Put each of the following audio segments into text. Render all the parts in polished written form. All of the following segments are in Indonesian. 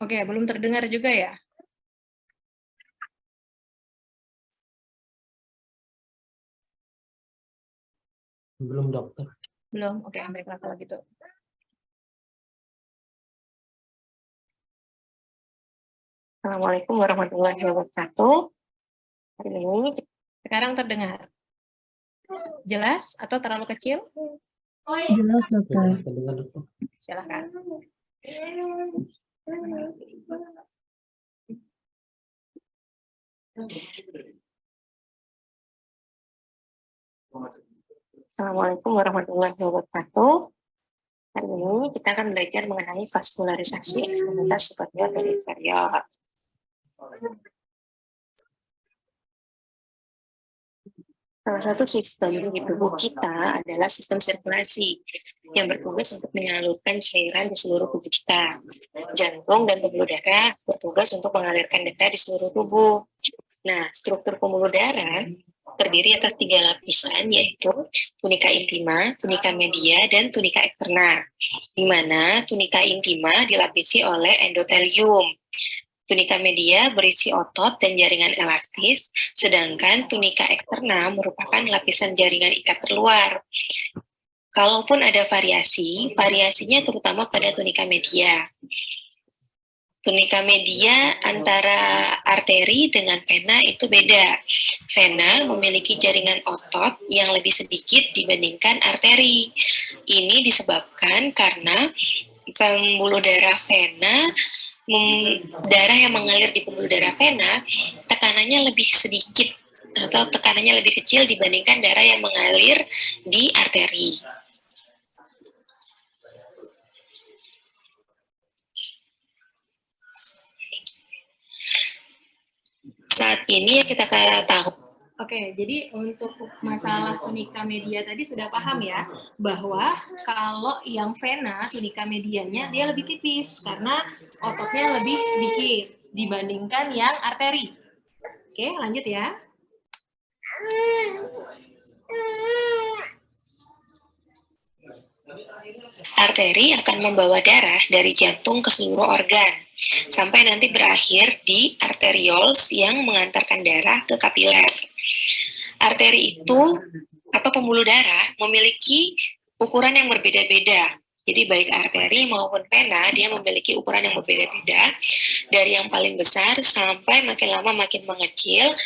Oke, belum terdengar juga ya? Belum, dokter. Belum? Oke, baiklah kalau gitu. Assalamualaikum warahmatullahi wabarakatuh. Hari ini sekarang terdengar. Jelas atau terlalu kecil? Jelas, dokter. Terdengar, dokter. Silakan. Assalamualaikum warahmatullahi wabarakatuh. Hari ini kita akan belajar mengenai vaskularisasi ekstremitas superior dan inferior. Salah satu sistem di tubuh kita adalah sistem sirkulasi yang bertugas untuk menyalurkan cairan di seluruh tubuh kita. Jantung dan pembuluh darah bertugas untuk mengalirkan darah di seluruh tubuh. Nah, struktur pembuluh darah terdiri atas 3 lapisan, yaitu tunika intima, tunika media, dan tunika eksterna, di mana tunika intima dilapisi oleh endotelium. Tunika media berisi otot dan jaringan elastis, sedangkan tunika eksterna merupakan lapisan jaringan ikat terluar. Kalaupun ada variasi, variasinya terutama pada tunika media. Tunika media antara arteri dengan vena itu beda. Vena memiliki jaringan otot yang lebih sedikit dibandingkan arteri. Ini disebabkan karena pembuluh darah vena, darah yang mengalir di pembuluh darah vena, tekanannya lebih sedikit atau tekanannya lebih kecil dibandingkan darah yang mengalir di arteri. Saat ini kita tahu. Oke, jadi untuk masalah tunika media tadi sudah paham ya, bahwa kalau yang vena, tunika medianya dia lebih tipis karena ototnya lebih sedikit dibandingkan yang arteri. Oke, lanjut ya. Arteri akan membawa darah dari jantung ke seluruh organ, sampai nanti berakhir di arterioles yang mengantarkan darah ke kapiler. Arteri itu atau pembuluh darah memiliki ukuran yang berbeda-beda. Jadi baik arteri maupun vena dia memiliki ukuran yang berbeda-beda, dari yang paling besar sampai makin lama makin mengecil.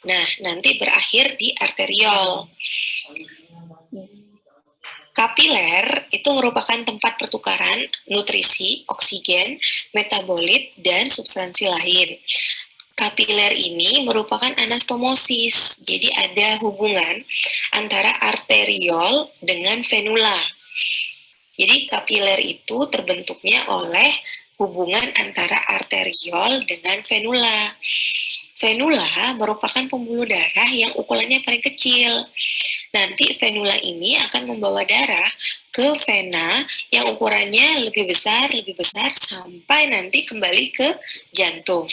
Nah, nanti berakhir di arteriol. Kapiler itu merupakan tempat pertukaran nutrisi, oksigen, metabolit, dan substansi lain. Kapiler ini merupakan anastomosis, jadi ada hubungan antara arteriol dengan venula. Jadi kapiler itu terbentuknya oleh hubungan antara arteriol dengan venula. Venula merupakan pembuluh darah yang ukurannya paling kecil. Nanti venula ini akan membawa darah ke vena yang ukurannya lebih besar, sampai nanti kembali ke jantung.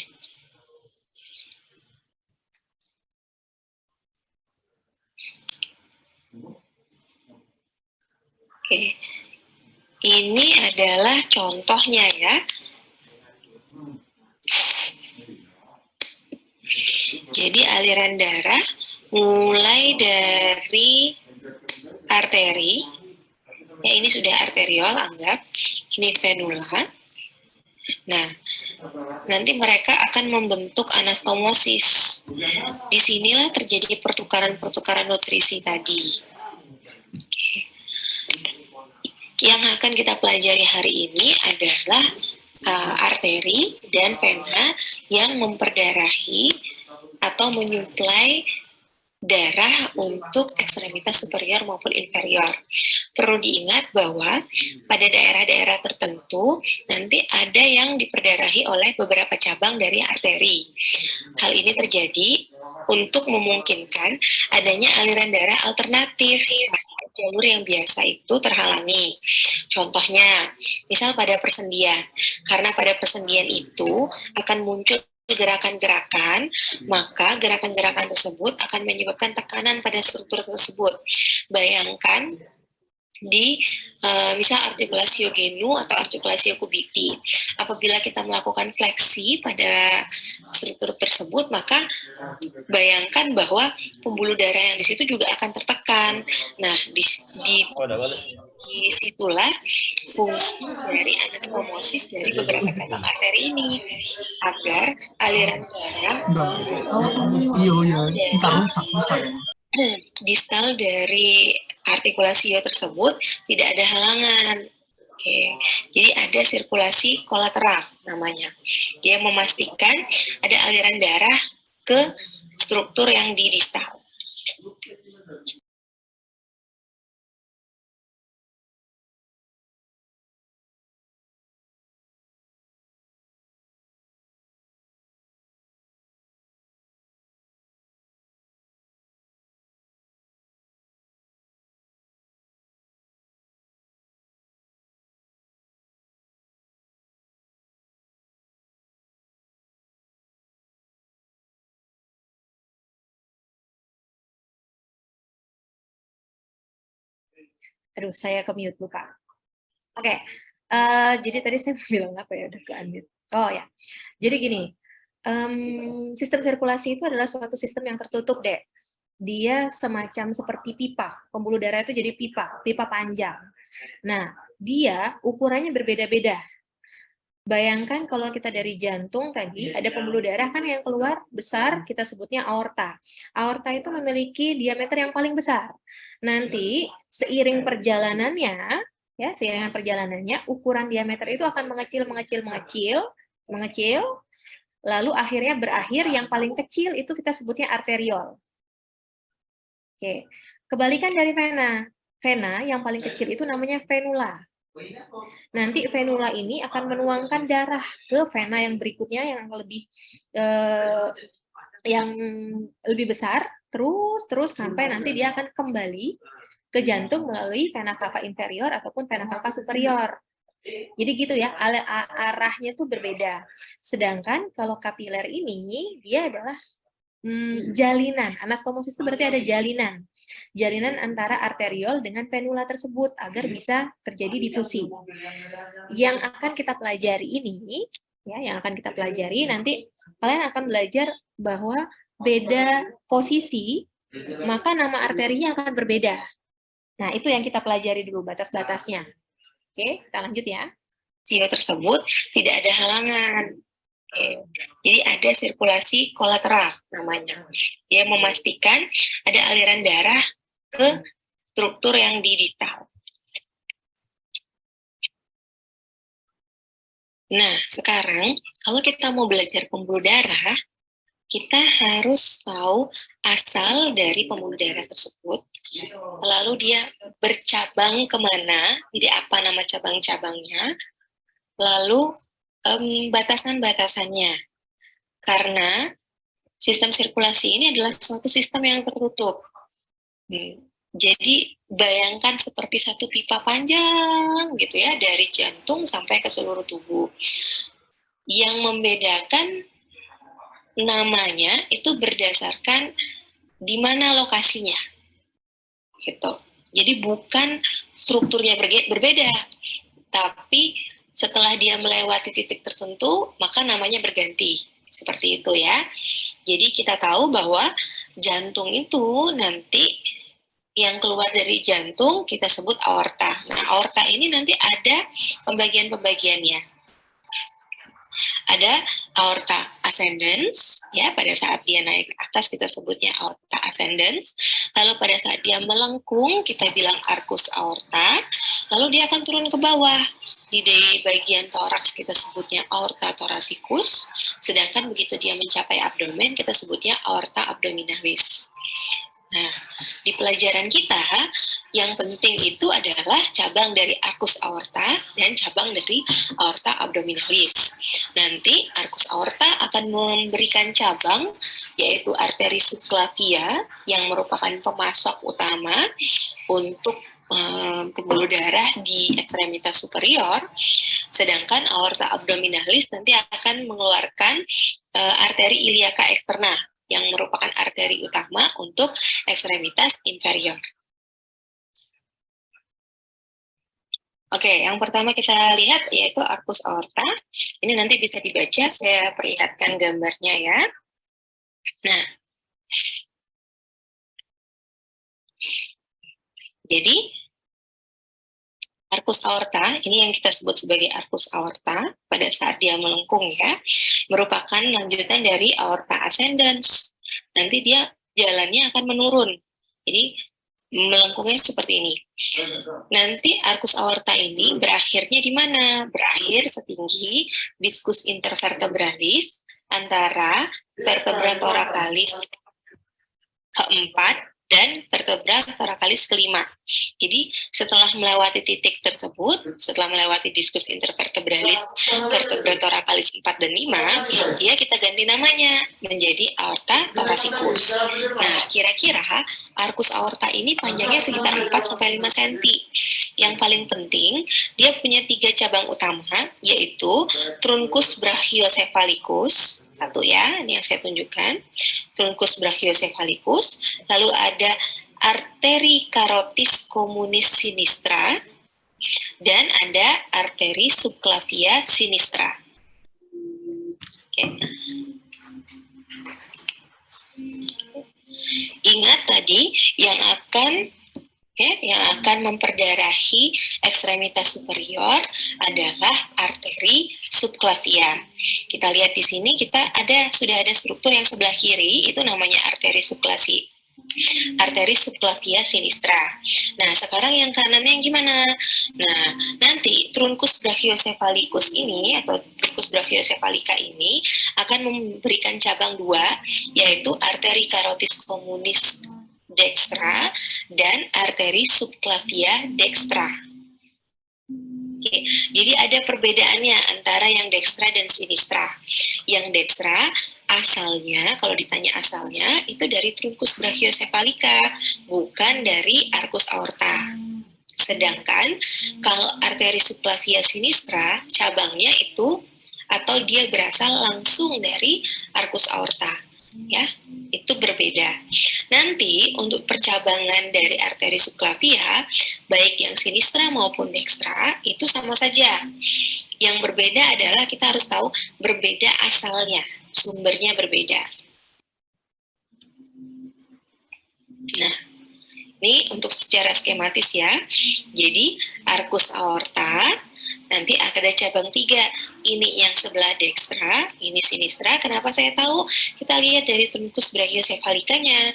Oke, ini adalah contohnya ya. Jadi aliran darah mulai dari arteri, ya ini sudah arteriol, anggap ini venula. Nah, nanti mereka akan membentuk anastomosis. Disinilah terjadi pertukaran nutrisi tadi. Yang akan kita pelajari hari ini adalah arteri dan vena yang memperdarahi atau menyuplai darah untuk ekstremitas superior maupun inferior. Perlu diingat bahwa pada daerah-daerah tertentu nanti ada yang diperdarahi oleh beberapa cabang dari arteri. Hal ini terjadi untuk memungkinkan adanya aliran darah alternatif jalur yang biasa itu terhalangi. Contohnya, misal pada persendian, karena pada persendian itu akan muncul gerakan-gerakan, maka gerakan-gerakan tersebut akan menyebabkan tekanan pada struktur tersebut. Bayangkan di misal artikulasio genu atau artikulasio kubiti. Apabila kita melakukan fleksi pada struktur tersebut, maka bayangkan bahwa pembuluh darah yang di situ juga akan tertekan. Nah, disitulah fungsi dari anastomosis dari beberapa cabang arteri ini, agar aliran darah distal dari artikulasio tersebut tidak ada halangan. Oke, jadi ada sirkulasi kolateral namanya. Dia memastikan ada aliran darah ke struktur yang di distal. Aduh, saya ke-mute, lupa. Oke, jadi tadi saya bilang apa ya, udah ke-unmute. Oh ya, jadi gini, sistem sirkulasi itu adalah suatu sistem yang tertutup, Dek. Dia semacam seperti pipa, pembuluh darah itu jadi pipa panjang. Nah, dia ukurannya berbeda-beda. Bayangkan kalau kita dari jantung tadi, ada pembuluh darah kan yang keluar besar, kita sebutnya aorta. Aorta itu memiliki diameter yang paling besar. Nanti seiring perjalanannya, ukuran diameter itu akan mengecil, lalu akhirnya berakhir yang paling kecil itu kita sebutnya arteriol. Oke, kebalikan dari vena. Vena yang paling kecil itu namanya venula. Nanti venula ini akan menuangkan darah ke vena yang berikutnya yang lebih besar, terus sampai nanti dia akan kembali ke jantung melalui vena cava inferior ataupun vena cava superior. Jadi gitu ya, arahnya tuh berbeda. Sedangkan kalau kapiler ini dia adalah jalinan. Anastomosis itu berarti ada jalinan antara arteriol dengan venula tersebut agar bisa terjadi difusi. Yang akan kita pelajari ini, nanti kalian akan belajar bahwa beda posisi, maka nama arterinya akan berbeda. Nah, itu yang kita pelajari dulu, batas-batasnya. Oke, kita lanjut ya. Sio tersebut tidak ada halangan. Jadi ada sirkulasi kolateral namanya. Dia memastikan ada aliran darah ke struktur yang di distal. Nah, sekarang kalau kita mau belajar pembuluh darah, kita harus tahu asal dari pembuluh darah tersebut, lalu dia bercabang kemana, jadi apa nama cabang-cabangnya, lalu batasan-batasannya. Karena sistem sirkulasi ini adalah suatu sistem yang tertutup. Jadi bayangkan seperti satu pipa panjang gitu ya, dari jantung sampai ke seluruh tubuh. Yang membedakan namanya itu berdasarkan di mana lokasinya. Gitu. Jadi bukan strukturnya berbeda, tapi setelah dia melewati titik tertentu, maka namanya berganti. Seperti itu ya. Jadi kita tahu bahwa jantung itu nanti yang keluar dari jantung kita sebut aorta. Nah, aorta ini nanti ada pembagian-pembagiannya. Ada aorta ascendens, ya, pada saat dia naik ke atas kita sebutnya aorta ascendens. Lalu pada saat dia melengkung kita bilang arcus aorta. Lalu dia akan turun ke bawah. Di bagian toraks kita sebutnya aorta thoracicus, sedangkan begitu dia mencapai abdomen kita sebutnya aorta abdominalis. Nah, di pelajaran kita yang penting itu adalah cabang dari arcus aorta dan cabang dari aorta abdominalis. Nanti arcus aorta akan memberikan cabang yaitu arteri subclavia yang merupakan pemasok utama untuk pembuluh darah di ekstremitas superior, sedangkan aorta abdominalis nanti akan mengeluarkan arteri iliaca eksterna yang merupakan arteri utama untuk ekstremitas inferior. Oke, yang pertama kita lihat yaitu arcus aorta. Ini nanti bisa dibaca, saya perlihatkan gambarnya ya. Nah, jadi arcus aorta, ini yang kita sebut sebagai arcus aorta pada saat dia melengkung ya, merupakan lanjutan dari aorta ascendens. Nanti dia jalannya akan menurun. Jadi melengkungnya seperti ini. Nanti arcus aorta ini berakhirnya di mana? Berakhir setinggi diskus intervertebralis antara vertebra thoracalis keempat dan vertebra thoracalis kelima. Jadi setelah melewati titik tersebut, setelah melewati diskus intervertebralis vertebra thoracalis 4 dan 5, dia kita ganti namanya menjadi aorta thoracicus. Nah, kira-kira arcus aorta ini panjangnya sekitar 4-5 cm. Yang paling penting, dia punya 3 cabang utama, yaitu truncus brachiocephalicus, satu ya, ini yang saya tunjukkan, truncus brachiocephalicus, lalu ada arteri carotis communis sinistra, dan ada arteri subclavia sinistra. Oke. Ingat tadi yang akan memperdarahi ekstremitas superior adalah arteri subclavia. Kita lihat di sini sudah ada struktur yang sebelah kiri, itu namanya arteri subclavia sinistra. Nah, sekarang yang kanannya yang gimana? Nah, nanti truncus brachiocephalicus ini atau truncus brachiocephalica ini akan memberikan cabang 2, yaitu arteri carotis communis dextra dan arteri subclavia dextra. Oke, jadi ada perbedaannya antara yang dextra dan sinistra. Yang dextra asalnya, kalau ditanya asalnya, itu dari truncus brachiocephalica, bukan dari arcus aorta. Sedangkan kalau arteri subclavia sinistra, cabangnya itu atau dia berasal langsung dari arcus aorta. Ya, itu berbeda. Nanti untuk percabangan dari arteri subclavia, baik yang sinistra maupun dextra, itu sama saja. Yang berbeda adalah kita harus tahu berbeda asalnya, sumbernya berbeda. Nah, ini untuk secara skematis ya. Jadi, arcus aorta, nanti ada cabang 3. Ini yang sebelah dextra, ini sinistra. Kenapa saya tahu? Kita lihat dari truncus brachiocephalicanya.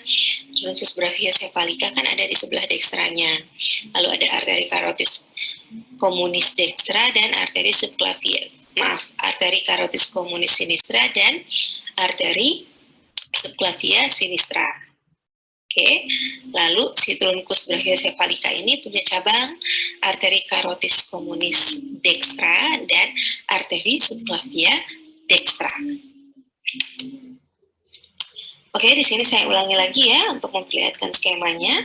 Truncus brachiocephalica kan ada di sebelah dextranya. Lalu ada arteri carotis communis dextra dan arteri arteri carotis communis sinistra dan arteri subclavia sinistra. Oke, lalu si truncus brachiocephalica ini punya cabang arteri carotis communis dextra dan arteri subclavia dextra. Oke, di sini saya ulangi lagi ya untuk memperlihatkan skemanya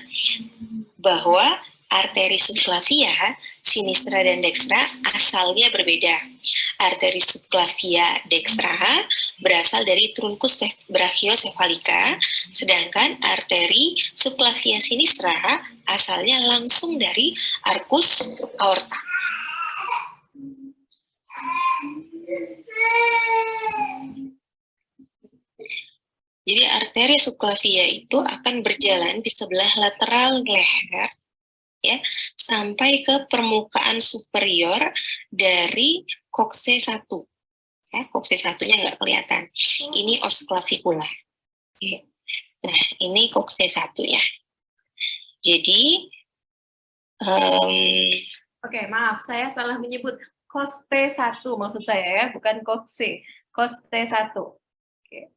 bahwa arteri subclavia sinistra dan dextra asalnya berbeda. Arteri subclavia dextra berasal dari truncus brachiocephalica, sedangkan arteri subclavia sinistra asalnya langsung dari arcus aorta. Jadi arteri subclavia itu akan berjalan di sebelah lateral leher ya, sampai ke permukaan superior dari kokse 1. Ya, kokse 1-nya nggak kelihatan. Ini os clavicula. Ya. Nah, ini kokse 1-nya. Jadi, Oke, maaf, saya salah menyebut koste 1 maksud saya ya, bukan kokse. Koste 1. Oke.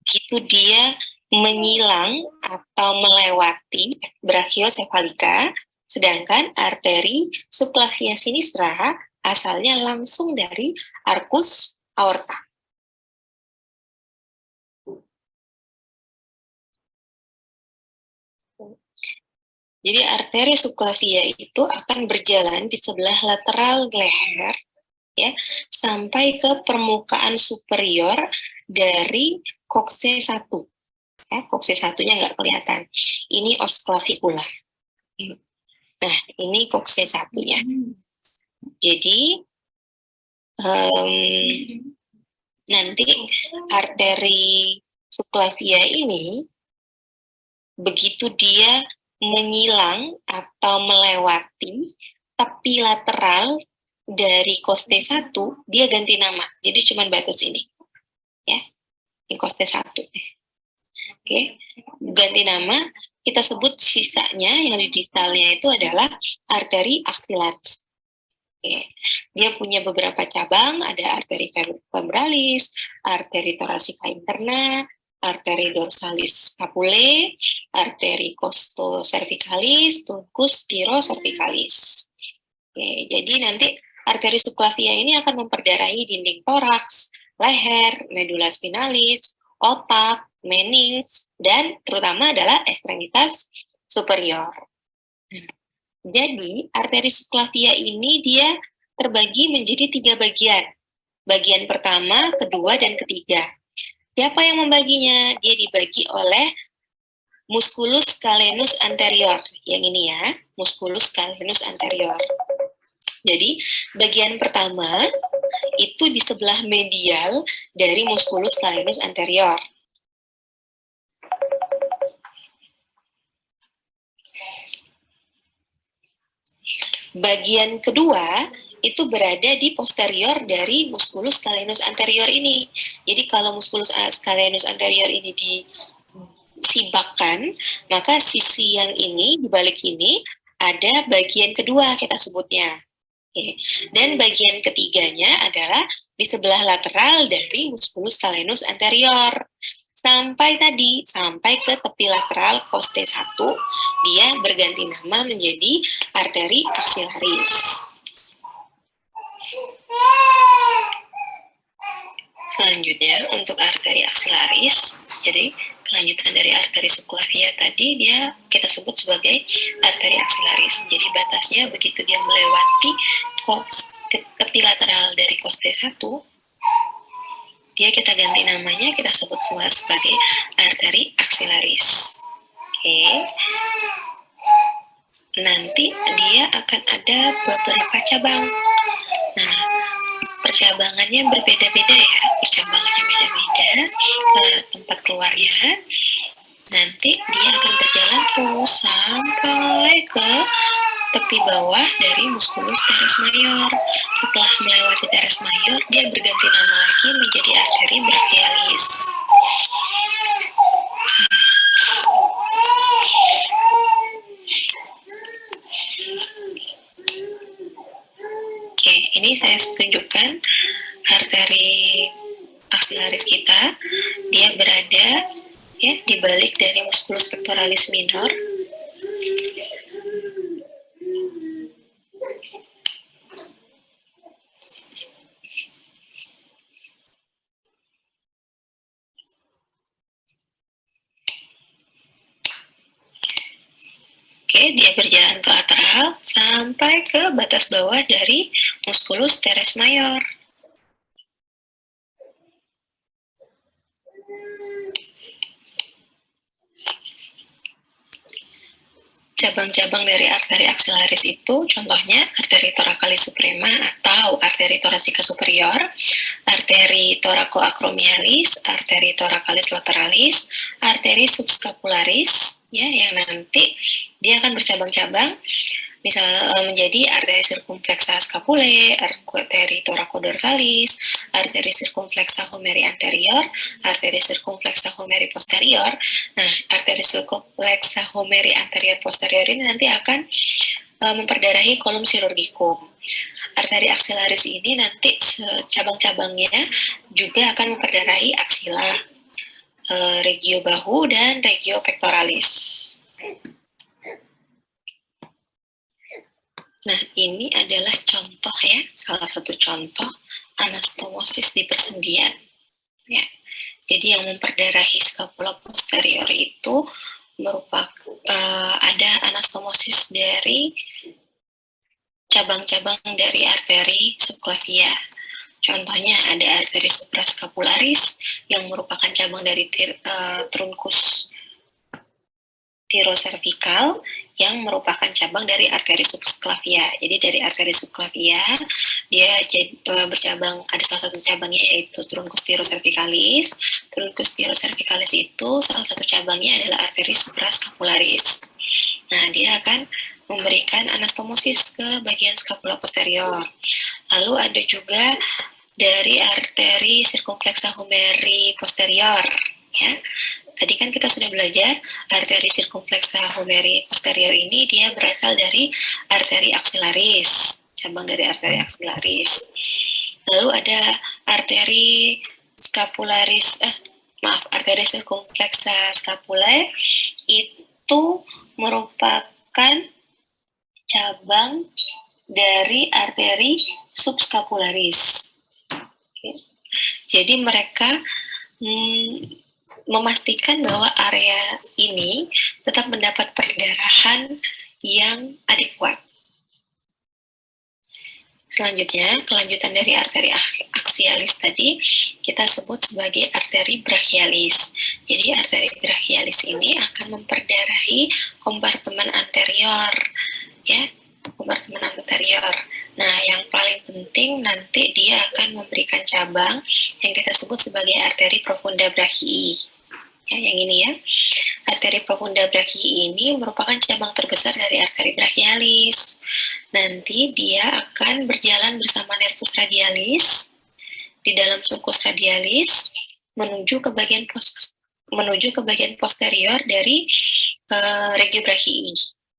itu dia menyilang atau melewati brachiocephalica, sedangkan arteri subclavia sinistra asalnya langsung dari arcus aorta. Jadi arteri subclavia itu akan berjalan di sebelah lateral leher ya, sampai ke permukaan superior dari kokse 1. Ya, kokse 1-nya nggak kelihatan. Ini os clavicula. Nah, ini kokse 1-nya. Jadi, nanti arteri subclavia ini, begitu dia menyilang atau melewati tepi lateral dari koste 1, dia ganti nama. Jadi cuma batas ini. Ya, ini koste 1. Oke, ganti nama, kita sebut sisanya yang di distalnya itu adalah arteri axillaris. Oke. Dia punya beberapa cabang, ada arteri fembralis, arteri thoracika interna, arteri dorsalis scapulae, arteri costocervicalis, truncus thyrocervicalis. Oke, jadi nanti arteri subclavia ini akan memperdarahi dinding toraks, leher, medula spinalis, otak, menings, dan terutama adalah ekstremitas superior. Jadi, arteri subclavia ini dia terbagi menjadi 3 bagian. Bagian pertama, kedua, dan ketiga. Siapa yang membaginya? Dia dibagi oleh musculus calenus anterior. Yang ini ya, musculus calenus anterior. Jadi, bagian pertama itu di sebelah medial dari musculus calenus anterior. Bagian kedua itu berada di posterior dari musculus calenus anterior ini. Jadi kalau musculus calenus anterior ini disibakkan, maka sisi yang ini, di balik ini, ada bagian kedua kita sebutnya. Oke. Dan bagian ketiganya adalah di sebelah lateral dari musculus calenus anterior. Sampai ke tepi lateral koste 1, dia berganti nama menjadi arteri axillaris. Selanjutnya, untuk arteri axillaris, jadi kelanjutan dari arteri subclavia tadi, dia kita sebut sebagai arteri axillaris. Jadi batasnya begitu dia melewati tepi lateral dari koste 1, dia kita ganti namanya, kita sebut sebagai arteri axillaris. Oke. Nanti dia akan ada beberapa cabang. Nah, percabangannya berbeda-beda ya, percabangannya beda-beda tempat keluarnya. Nanti dia akan berjalan terus sampai ke tepi bawah dari musculus teres mayor. Setelah melewati teres mayor, dia berganti nama lagi menjadi arteri brachialis. Oke, ini saya tunjukkan arteri axillaris kita. Dia berada ya di balik dari musculus pectoralis minor. Oke, dia berjalan ke lateral sampai ke batas bawah dari musculus teres mayor. Cabang-cabang dari arteri axillaris itu contohnya arteri thoracalis suprema atau arteri thoracika superior, arteri thoracoacromialis, arteri thoracalis lateralis, arteri subscapularis, ya, yang nanti dia akan bercabang-cabang misal menjadi arteri circumflexa scapulae, arteri thoraco-dorsalis, arteri circumflexa humeri anterior, arteri circumflexa humeri posterior. Nah, arteri circumflexa humeri anterior posterior ini nanti akan memperdarahi kolum chirurgicum. Arteri axillaris ini nanti cabang-cabangnya juga akan memperdarahi aksila, regio bahu, dan regio pectoralis. Nah, ini adalah contoh ya, salah satu contoh anastomosis di persendian. Ya. Jadi yang memperdarahi scapula posterior itu merupakan ada anastomosis dari cabang-cabang dari arteri subclavia. Contohnya ada arteri supraskapularis yang merupakan cabang dari trunkus tiroservikal yang merupakan cabang dari arteri subclavia. Jadi dari arteri subclavia dia bercabang, ada salah satu cabangnya yaitu trunkus tiroservikalis. Trunkus tiroservikalis itu salah satu cabangnya adalah arteri supraskapularis. Nah, dia akan memberikan anastomosis ke bagian skapula posterior. Lalu ada juga dari arteri sirkumflexa humeri posterior, ya. Tadi kan kita sudah belajar arteri sirkumflexa humeri posterior ini dia berasal dari arteri aksilaris, cabang dari arteri aksilaris. Lalu ada arteri arteri sirkumflexa scapular itu merupakan cabang dari arteri subskapularis. Oke. Jadi mereka memastikan bahwa area ini tetap mendapat perdarahan yang adekuat. Selanjutnya, kelanjutan dari arteri aksialis tadi kita sebut sebagai arteri brachialis. Jadi arteri brachialis ini akan memperdarahi kompartemen anterior, ya, kompartemen anterior. Nah, yang paling penting nanti dia akan memberikan cabang yang kita sebut sebagai arteri profunda brachii. Ya, yang ini ya. Arteri profunda brachii ini merupakan cabang terbesar dari arteri brachialis. Nanti dia akan berjalan bersama nervus radialis di dalam sulcus radialis menuju ke bagian posterior dari regio brachii.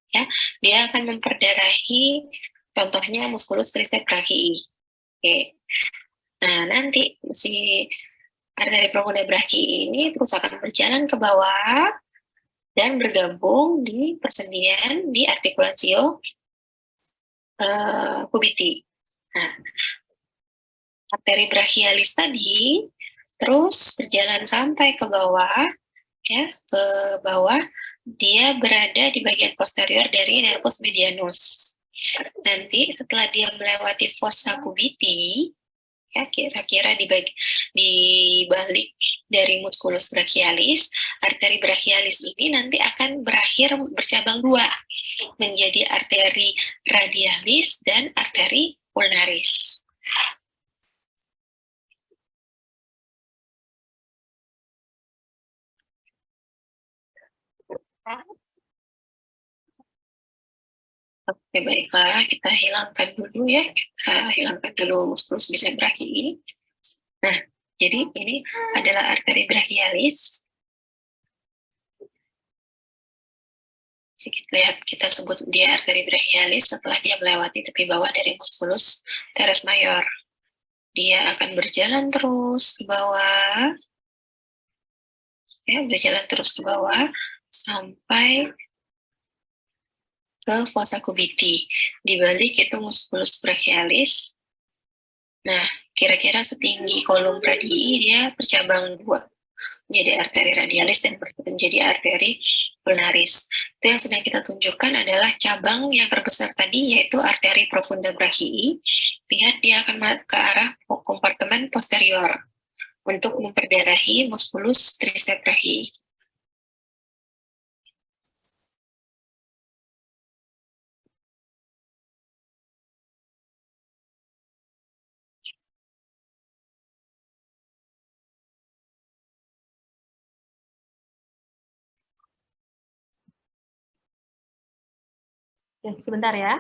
Ya, dia akan memperdarahi contohnya musculus triceps brachii. Oke. Nah, nanti si arteri profunda brachii ini terus akan berjalan ke bawah dan bergabung di persendian di artikulatio cubiti. Nah, arteri brachialis tadi terus berjalan sampai ke bawah, ya, ke bawah. Dia berada di bagian posterior dari nervus medianus. Nanti setelah dia melewati fossa cubiti, ya, kira-kira di balik dari musculus brachialis, arteri brachialis ini nanti akan berakhir bercabang dua menjadi arteri radialis dan arteri ulnaris. Oke, baiklah, kita hilangkan dulu ya. Kita hilangkan dulu musculus biceps brachii. Nah, jadi ini adalah arteri brachialis. Kita sebut dia arteri brachialis setelah dia melewati tepi bawah dari musculus teres mayor. Dia akan berjalan terus ke bawah, ya, berjalan terus ke bawah sampai ke fossa cubiti. Di balik itu musculus brachialis. Nah, kira-kira setinggi kolum radii dia bercabang dua menjadi arteri radialis dan menjadi arteri ulnaris. Itu yang sedang kita tunjukkan adalah cabang yang terbesar tadi, yaitu arteri profunda brachii. Lihat dia akan ke arah kompartemen posterior untuk memperdarahi musculus triceps brachii. Ya, sebentar ya.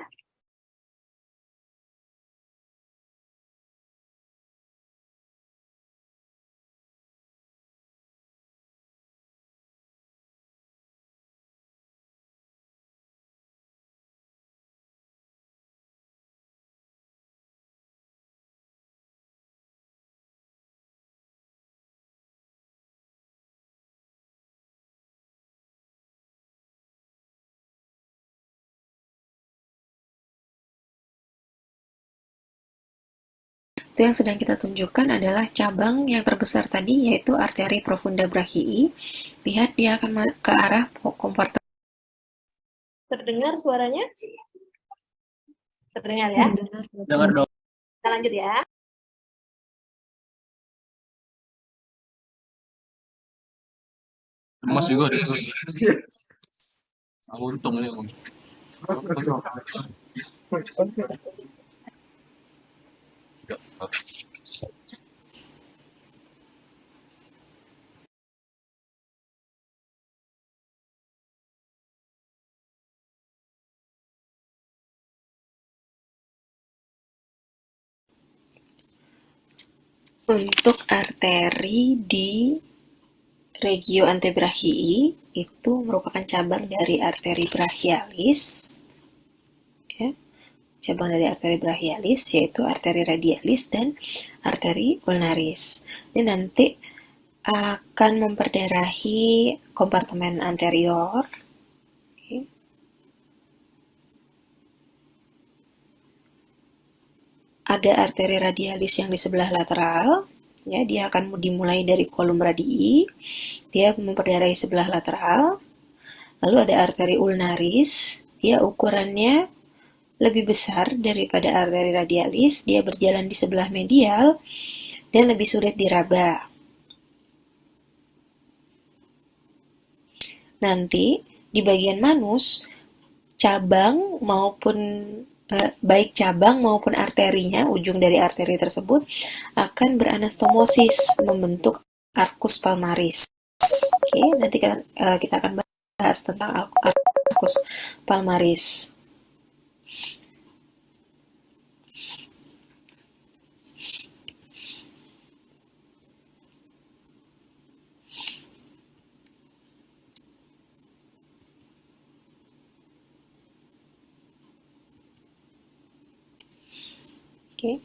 Itu yang sedang kita tunjukkan adalah cabang yang terbesar tadi, yaitu arteri profunda brachii. Lihat dia akan ke arah kompartemen. Terdengar suaranya? Terdengar ya? Terdengar, Dengar dokter. dok. Kita lanjut ya. Mas juga ada. Untung ini. Untuk arteri di regio antebrachii itu merupakan cabang dari arteri brachialis, ya, cabang dari arteri brachialis yaitu arteri radialis dan arteri ulnaris. Ini nanti akan memperdarahi kompartemen anterior. Oke. Ada arteri radialis yang di sebelah lateral, ya, dia akan dimulai dari kolum radii, dia memperdarahi sebelah lateral. Lalu ada arteri ulnaris, dia ukurannya lebih besar daripada arteri radialis, dia berjalan di sebelah medial dan lebih sulit diraba. Nanti di bagian manus, cabang maupun baik cabang maupun arterinya, ujung dari arteri tersebut akan beranastomosis membentuk arcus palmaris. Oke, nanti kita akan bahas tentang arcus palmaris. Oke.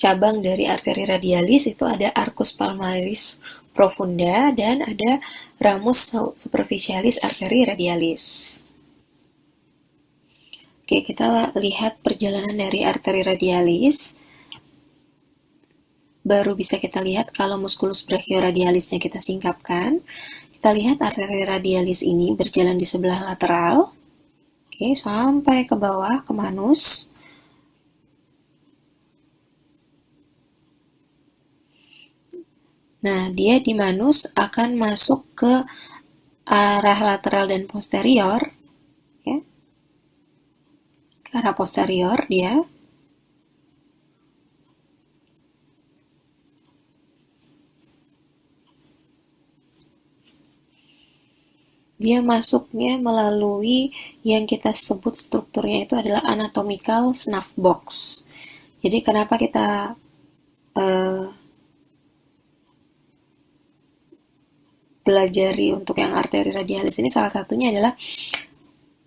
Cabang dari arteri radialis itu ada arcus palmaris profunda dan ada ramus superficialis arteri radialis. Oke, kita lihat perjalanan dari arteri radialis. Baru bisa kita lihat kalau musculus brachioradialisnya kita singkapkan. Kita lihat arteri radialis ini berjalan di sebelah lateral. Oke, sampai ke bawah ke manus. Nah, dia di manus akan masuk ke arah lateral dan posterior, ya, ke arah posterior dia. Dia masuknya melalui yang kita sebut strukturnya itu adalah anatomical snuff box. Jadi kenapa kita pelajari untuk yang arteri radialis ini, salah satunya adalah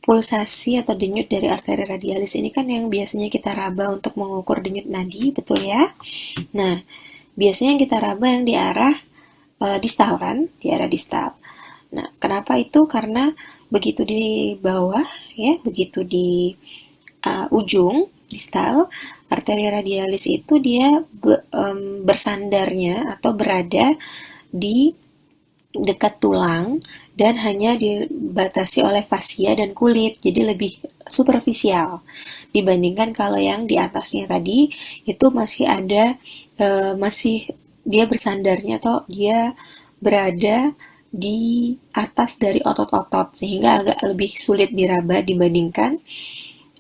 pulsasi atau denyut dari arteri radialis ini kan yang biasanya kita raba untuk mengukur denyut nadi, betul ya? Nah, biasanya yang kita raba yang di arah distal kan, di arah distal. Nah, kenapa itu? Karena begitu di bawah, ya, begitu di ujung distal, arteri radialis itu dia bersandarnya atau berada di dekat tulang dan hanya dibatasi oleh fasia dan kulit, jadi lebih superficial dibandingkan kalau yang di atasnya tadi itu masih ada masih dia bersandarnya atau dia berada di atas dari otot-otot sehingga agak lebih sulit diraba dibandingkan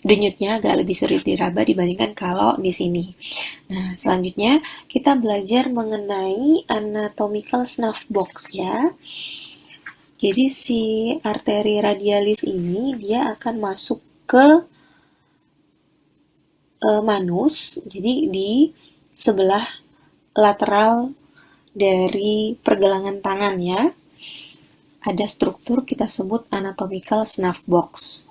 denyutnya agak lebih sulit diraba dibandingkan kalau di sini. Nah, selanjutnya kita belajar mengenai anatomical snuff box ya. Jadi si arteri radialis ini dia akan masuk ke manus, jadi di sebelah lateral dari pergelangan tangan ya. Ada struktur kita sebut anatomical snuff box.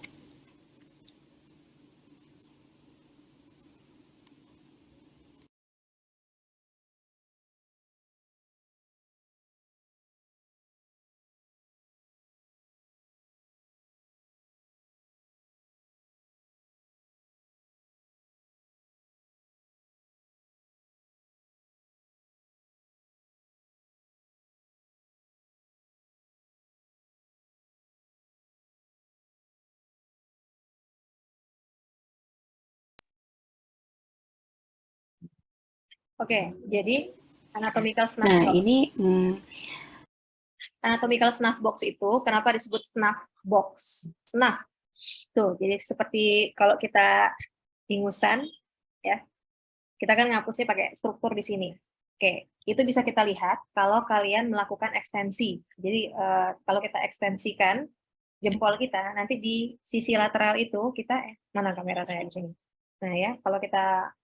Oke, jadi anatomical snuff Nah, box. ini Anatomical snuff box itu kenapa disebut snuff box? Snuff. Tuh, jadi seperti kalau kita ingusan, ya, kita kan ngapusnya pakai struktur di sini. Oke, itu bisa kita lihat kalau kalian melakukan ekstensi. Jadi kalau kita ekstensikan jempol kita, nanti di sisi lateral itu kita, mana kamera saya di sini? Nah ya, kalau kita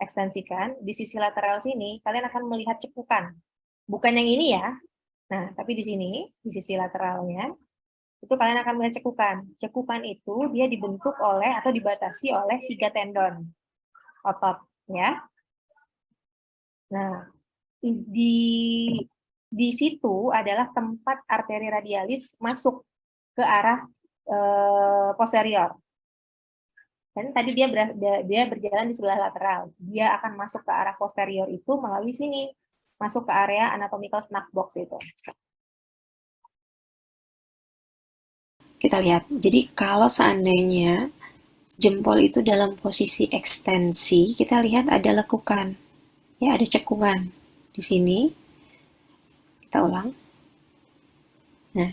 ekstensikan, di sisi lateral sini, kalian akan melihat cekukan. Bukan yang ini ya, nah tapi di sini, di sisi lateralnya, itu kalian akan melihat cekukan. Cekukan itu dia dibentuk oleh atau dibatasi oleh 3 tendon otot, ya. Nah, di situ adalah tempat arteri radialis masuk ke arah posterior. Dan tadi dia berjalan di sebelah lateral. Dia akan masuk ke arah posterior itu melalui sini, masuk ke area anatomical snuff box itu. kita lihat. Jadi kalau seandainya jempol itu dalam posisi ekstensi, kita lihat ada lekukan. Ya, ada cekungan. Di sini kita ulang. Nah,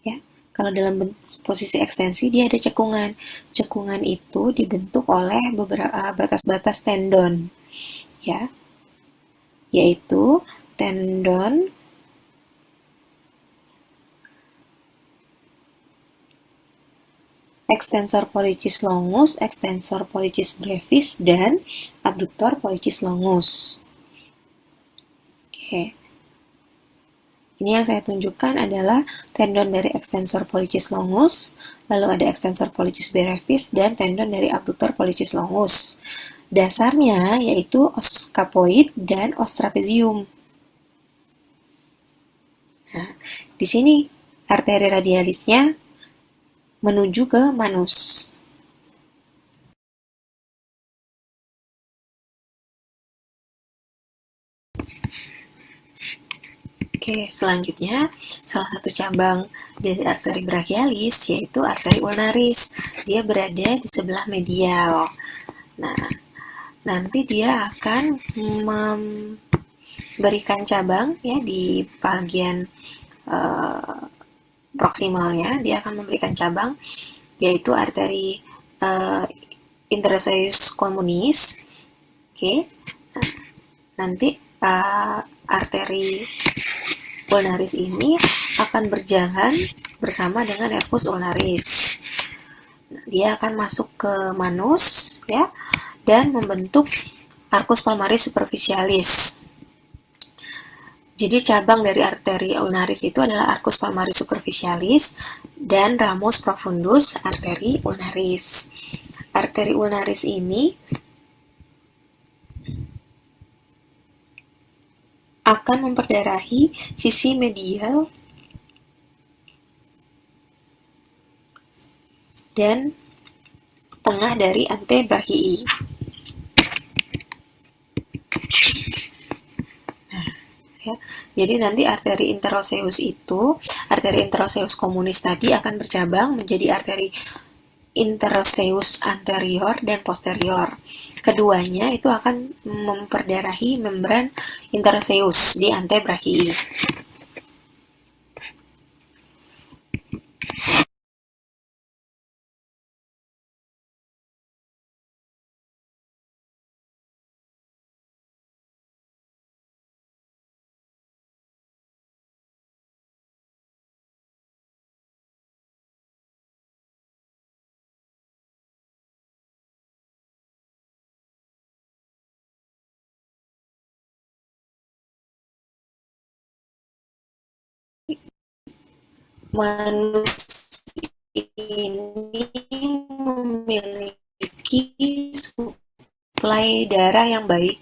ya, kalau dalam posisi ekstensi dia ada cekungan. Cekungan itu dibentuk oleh beberapa batas-batas tendon, ya, yaitu tendon extensor pollicis longus, extensor pollicis brevis, dan abductor pollicis longus. Oke. Ini yang saya tunjukkan adalah tendon dari extensor pollicis longus, lalu ada extensor pollicis brevis, dan tendon dari abductor pollicis longus. Dasarnya yaitu os scapoid dan os trapezium. Nah, di sini arteri radialisnya menuju ke manus. Oke, selanjutnya salah satu cabang dari arteri brachialis yaitu arteri ulnaris. Dia berada di sebelah medial. Nah, nanti dia akan memberikan cabang ya di bagian proksimalnya. Dia akan memberikan cabang yaitu arteri interosseus communis. Oke, nanti arteri ulnaris ini akan berjalan bersama dengan nervus ulnaris. Dia akan masuk ke manus, ya, dan membentuk arcus palmaris superficialis. Jadi cabang dari arteri ulnaris itu adalah arcus palmaris superficialis dan ramus profundus arteri ulnaris. Arteri ulnaris ini akan memperdarahi sisi medial dan tengah dari antebrachii. Nah, ya, jadi nanti arteri interosseus itu, arteri interosseus communis tadi akan bercabang menjadi arteri interosseus anterior dan posterior. Keduanya itu akan memperdarahi membran interosseus di antebrachii. Manusia ini memiliki suplai darah yang baik.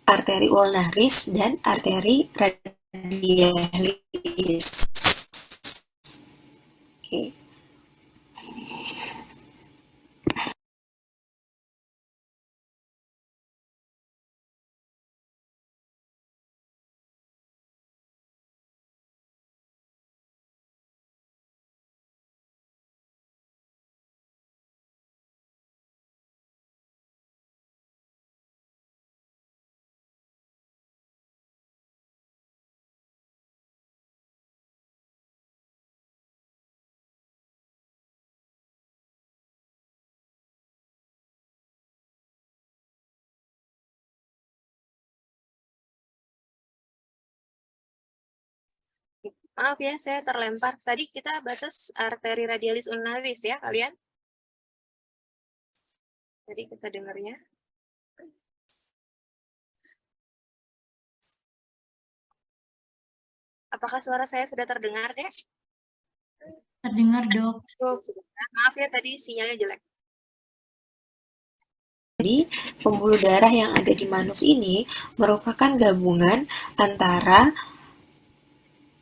Arteri ulnaris dan arteri radialis. Oke. Maaf ya, saya terlempar. Tadi kita batas arteri radialis ulnaris ya, kalian? Tadi kita dengarnya. Apakah suara saya sudah terdengar, Dek? Terdengar, Dok. Oh, sudah. Maaf ya, tadi sinyalnya jelek. Jadi, pembuluh darah yang ada di manus ini merupakan gabungan antara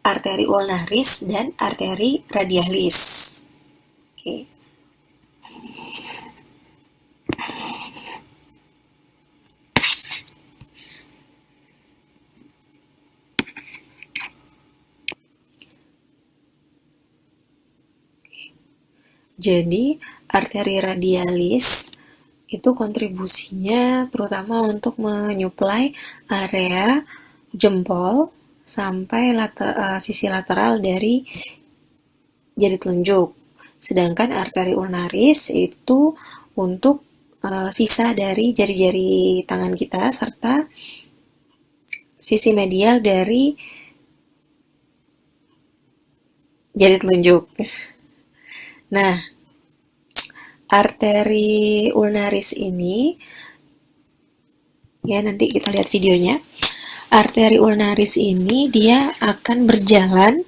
arteri ulnaris dan arteri radialis. Oke. Jadi, arteri radialis itu kontribusinya terutama untuk menyuplai area jempol sampai sisi lateral dari jari telunjuk. Sedangkan arteri ulnaris itu untuk sisa dari jari-jari tangan kita serta sisi medial dari jari telunjuk. Nah, arteri ulnaris ini, ya nanti kita lihat videonya. Arteri ulnaris ini dia akan berjalan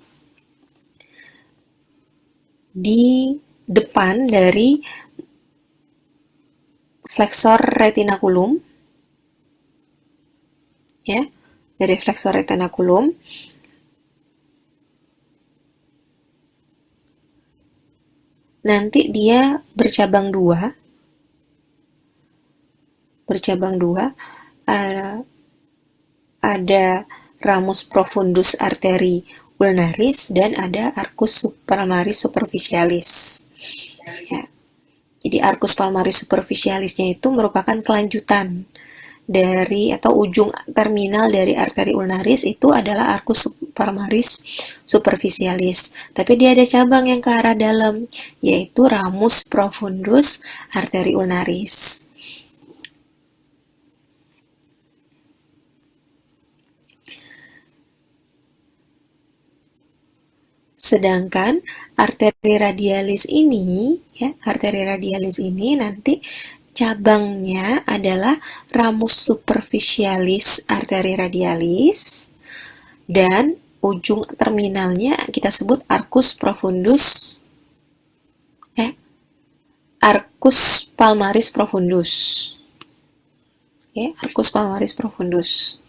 di depan dari flexor retinaculum, ya, dari flexor retinaculum. Nanti dia bercabang dua, ada ramus profundus arteri ulnaris dan ada arcus palmaris superficialis. Ya. Jadi arcus palmaris superficialisnya itu merupakan kelanjutan dari atau ujung terminal dari arteri ulnaris itu adalah arcus palmaris superficialis. Tapi dia ada cabang yang ke arah dalam, yaitu ramus profundus arteri ulnaris. Sedangkan arteri radialis ini, ya, arteri radialis ini nanti cabangnya adalah ramus superficialis arteri radialis dan ujung terminalnya kita sebut arcus profundus, arcus palmaris profundus. Arcus palmaris profundus.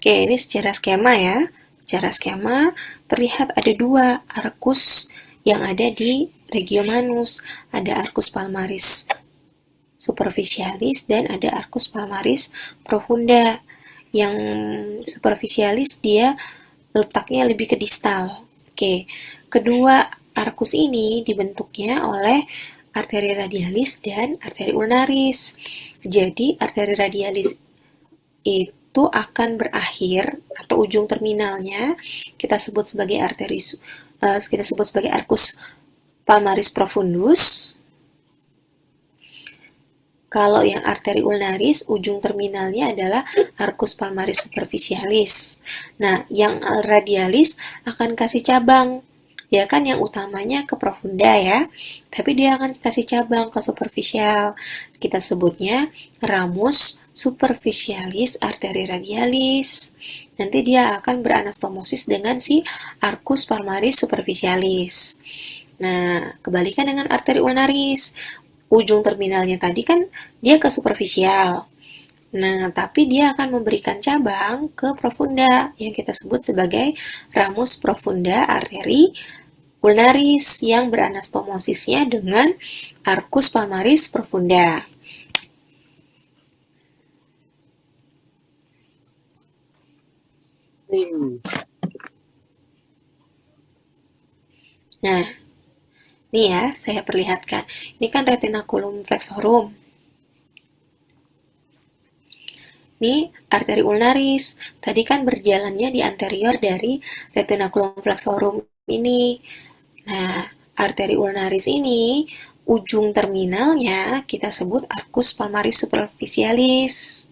Oke, ini secara skema ya. Secara skema terlihat ada dua arcus yang ada di regio manus. Ada arcus palmaris superficialis dan ada arcus palmaris profunda. Yang superficialis dia letaknya lebih ke distal. Oke, kedua arcus ini dibentuknya oleh arteri radialis dan arteri ulnaris. Jadi arteri radialis itu akan berakhir atau ujung terminalnya kita sebut sebagai arcus palmaris profundus. Kalau yang arteri ulnaris ujung terminalnya adalah arcus palmaris superficialis. Nah, yang radialis akan kasih cabang. Dia kan yang utamanya ke profunda ya, tapi dia akan kasih cabang ke superficial. Kita sebutnya ramus superficialis arteri radialis. Nanti dia akan beranastomosis dengan si arcus palmaris superficialis. Nah, kebalikan dengan arteri ulnaris. Ujung terminalnya tadi kan dia ke superficial. Nah, tapi dia akan memberikan cabang ke profunda yang kita sebut sebagai ramus profunda arteri ulnaris yang beranastomosisnya dengan arcus palmaris profunda. Nah, ini ya, saya perlihatkan. Ini kan retinaculum flexorum. Ini arteri ulnaris. Tadi kan berjalannya di anterior dari retinaculum flexorum ini. Nah, arteri ulnaris ini, ujung terminalnya kita sebut arcus palmaris superficialis.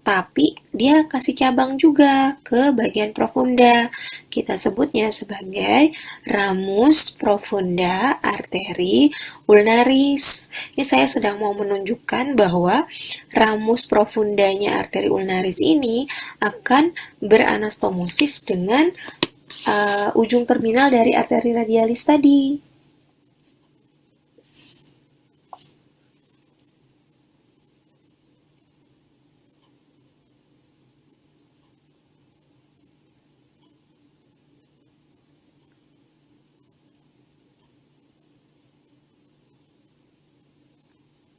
Tapi dia kasih cabang juga ke bagian profunda. Kita sebutnya sebagai ramus profunda arteri ulnaris. Ini saya sedang mau menunjukkan bahwa ramus profundanya arteri ulnaris ini akan beranastomosis dengan ujung terminal dari arteri radialis tadi.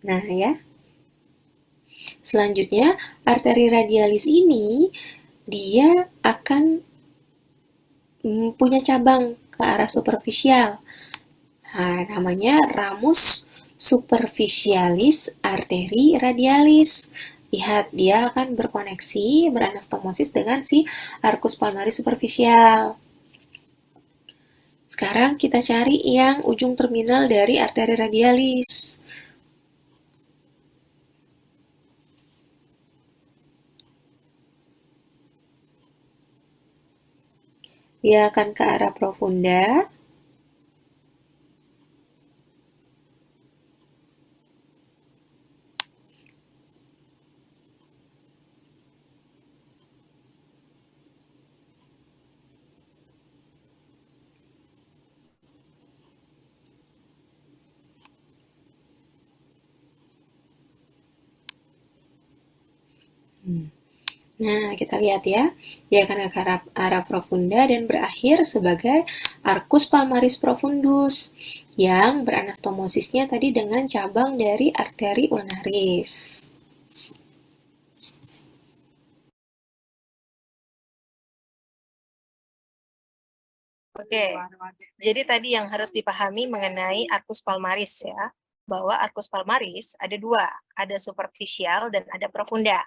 Nah ya, selanjutnya arteri radialis ini dia akan punya cabang ke arah superficial. Nah, namanya ramus superficialis arteri radialis. Lihat, dia akan berkoneksi, beranastomosis dengan si arcus palmaris superficial. Sekarang kita cari yang ujung terminal dari arteri radialis. Dia akan ke arah profunda. Nah, kita lihat ya, dia akan ke arah profunda dan berakhir sebagai arcus palmaris profundus yang beranastomosisnya tadi dengan cabang dari arteri ulnaris. Oke, jadi tadi yang harus dipahami mengenai arcus palmaris ya, bahwa arcus palmaris ada dua, ada superficial dan ada profunda.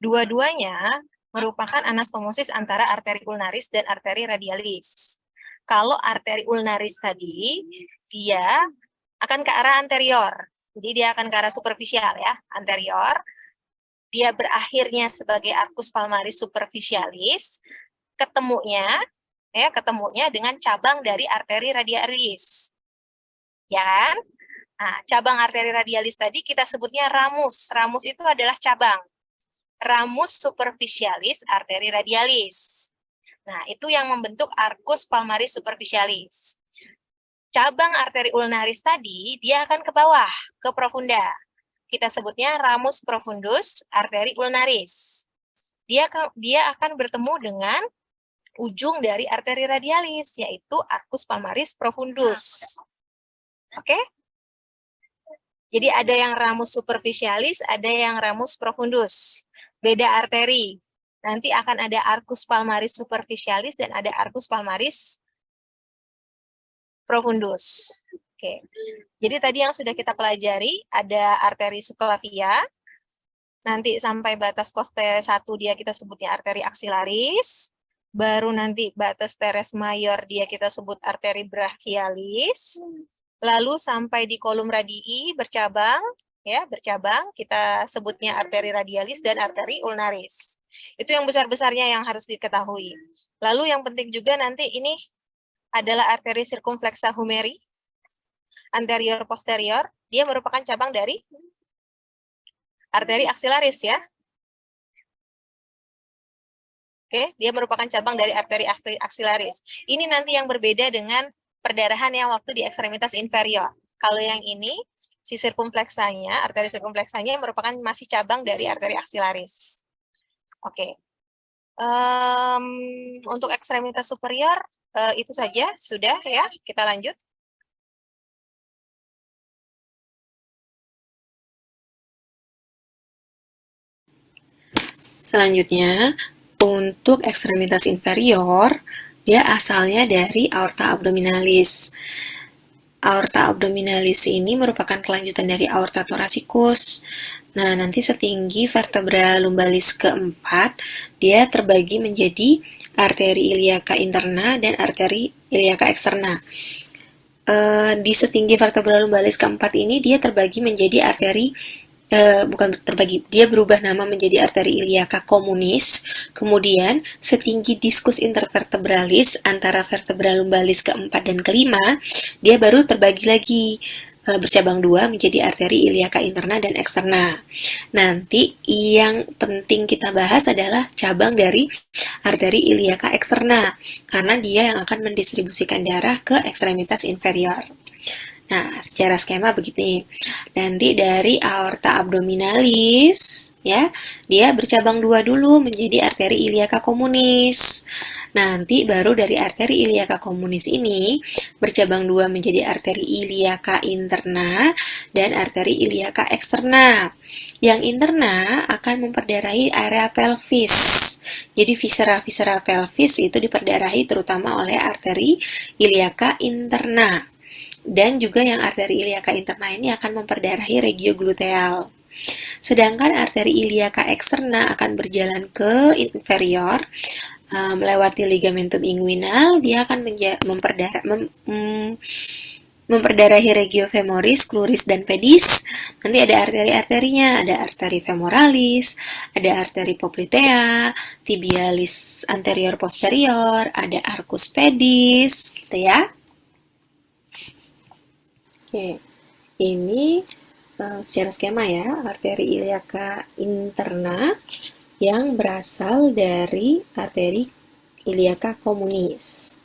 Dua-duanya merupakan anastomosis antara arteri ulnaris dan arteri radialis. Kalau arteri ulnaris tadi, dia akan ke arah anterior. Jadi dia akan ke arah superficial ya, anterior. Dia berakhirnya sebagai arcus palmaris superficialis, ketemunya dengan cabang dari arteri radialis. Ya kan? Nah, cabang arteri radialis tadi kita sebutnya ramus. Ramus itu adalah cabang. Ramus superficialis arteri radialis. Nah, itu yang membentuk arcus palmaris superficialis. Cabang arteri ulnaris tadi, dia akan ke bawah, ke profunda. Kita sebutnya ramus profundus arteri ulnaris. Dia akan bertemu dengan ujung dari arteri radialis, yaitu arcus palmaris profundus. Oke? Jadi ada yang ramus superficialis, ada yang ramus profundus. Beda arteri. Nanti akan ada arcus palmaris superficialis dan ada arcus palmaris profundus. Oke. Jadi tadi yang sudah kita pelajari ada arteri subclavia. Nanti sampai batas coste 1 dia kita sebutnya arteri axillaris. Baru nanti batas teres mayor dia kita sebut arteri brachialis. Lalu sampai di kolum radii bercabang, ya bercabang kita sebutnya arteri radialis dan arteri ulnaris. Itu yang besar-besarnya yang harus diketahui. Lalu yang penting juga nanti ini adalah arteri circumflexa humeri, anterior posterior, dia merupakan cabang dari arteri axillaris ya. Oke, dia merupakan cabang dari arteri axillaris. Ini nanti yang berbeda dengan perdarahan yang waktu di ekstremitas inferior. Kalau yang ini, si sirkumfleksanya, arteri sirkumfleksanya merupakan masih cabang dari arteri aksilaris. Oke. Untuk ekstremitas superior, itu saja, sudah ya, kita lanjut. Selanjutnya, untuk ekstremitas inferior, dia asalnya dari aorta abdominalis. Aorta abdominalis ini merupakan kelanjutan dari aorta thoracic. Nah, nanti setinggi vertebra lumbalis keempat, dia terbagi menjadi arteri iliaca interna dan arteri iliaca externa. Di setinggi vertebra lumbalis keempat ini, dia terbagi menjadi arteri bukan terbagi, dia berubah nama menjadi arteri iliaca communis. Kemudian setinggi diskus intervertebralis antara vertebra lumbalis keempat dan kelima, dia baru terbagi lagi bercabang dua menjadi arteri iliaca interna dan eksterna. Nanti yang penting kita bahas adalah cabang dari arteri iliaca eksterna, karena dia yang akan mendistribusikan darah ke ekstremitas inferior. Nah, secara skema begini. Nanti dari aorta abdominalis, ya, dia bercabang dua dulu menjadi arteri iliaca communis. Nanti baru dari arteri iliaca communis ini bercabang dua menjadi arteri iliaca interna dan arteri iliaca externa. Yang interna akan memperdarahi area pelvis. Jadi viscera-viscera pelvis itu diperdarahi terutama oleh arteri iliaca interna. Dan juga yang arteri iliaca interna ini akan memperdarahi regio gluteal. Sedangkan arteri iliaca externa akan berjalan ke inferior, melewati ligamentum inguinal, dia akan memperdarahi regio femoris, cluris, dan pedis. Nanti ada arteri-arterinya, ada arteri femoralis, ada arteri poplitea, tibialis anterior posterior, ada arcus pedis, gitu ya. Oke, ini secara skema ya, arteri iliaca interna yang berasal dari arteri iliaca communis.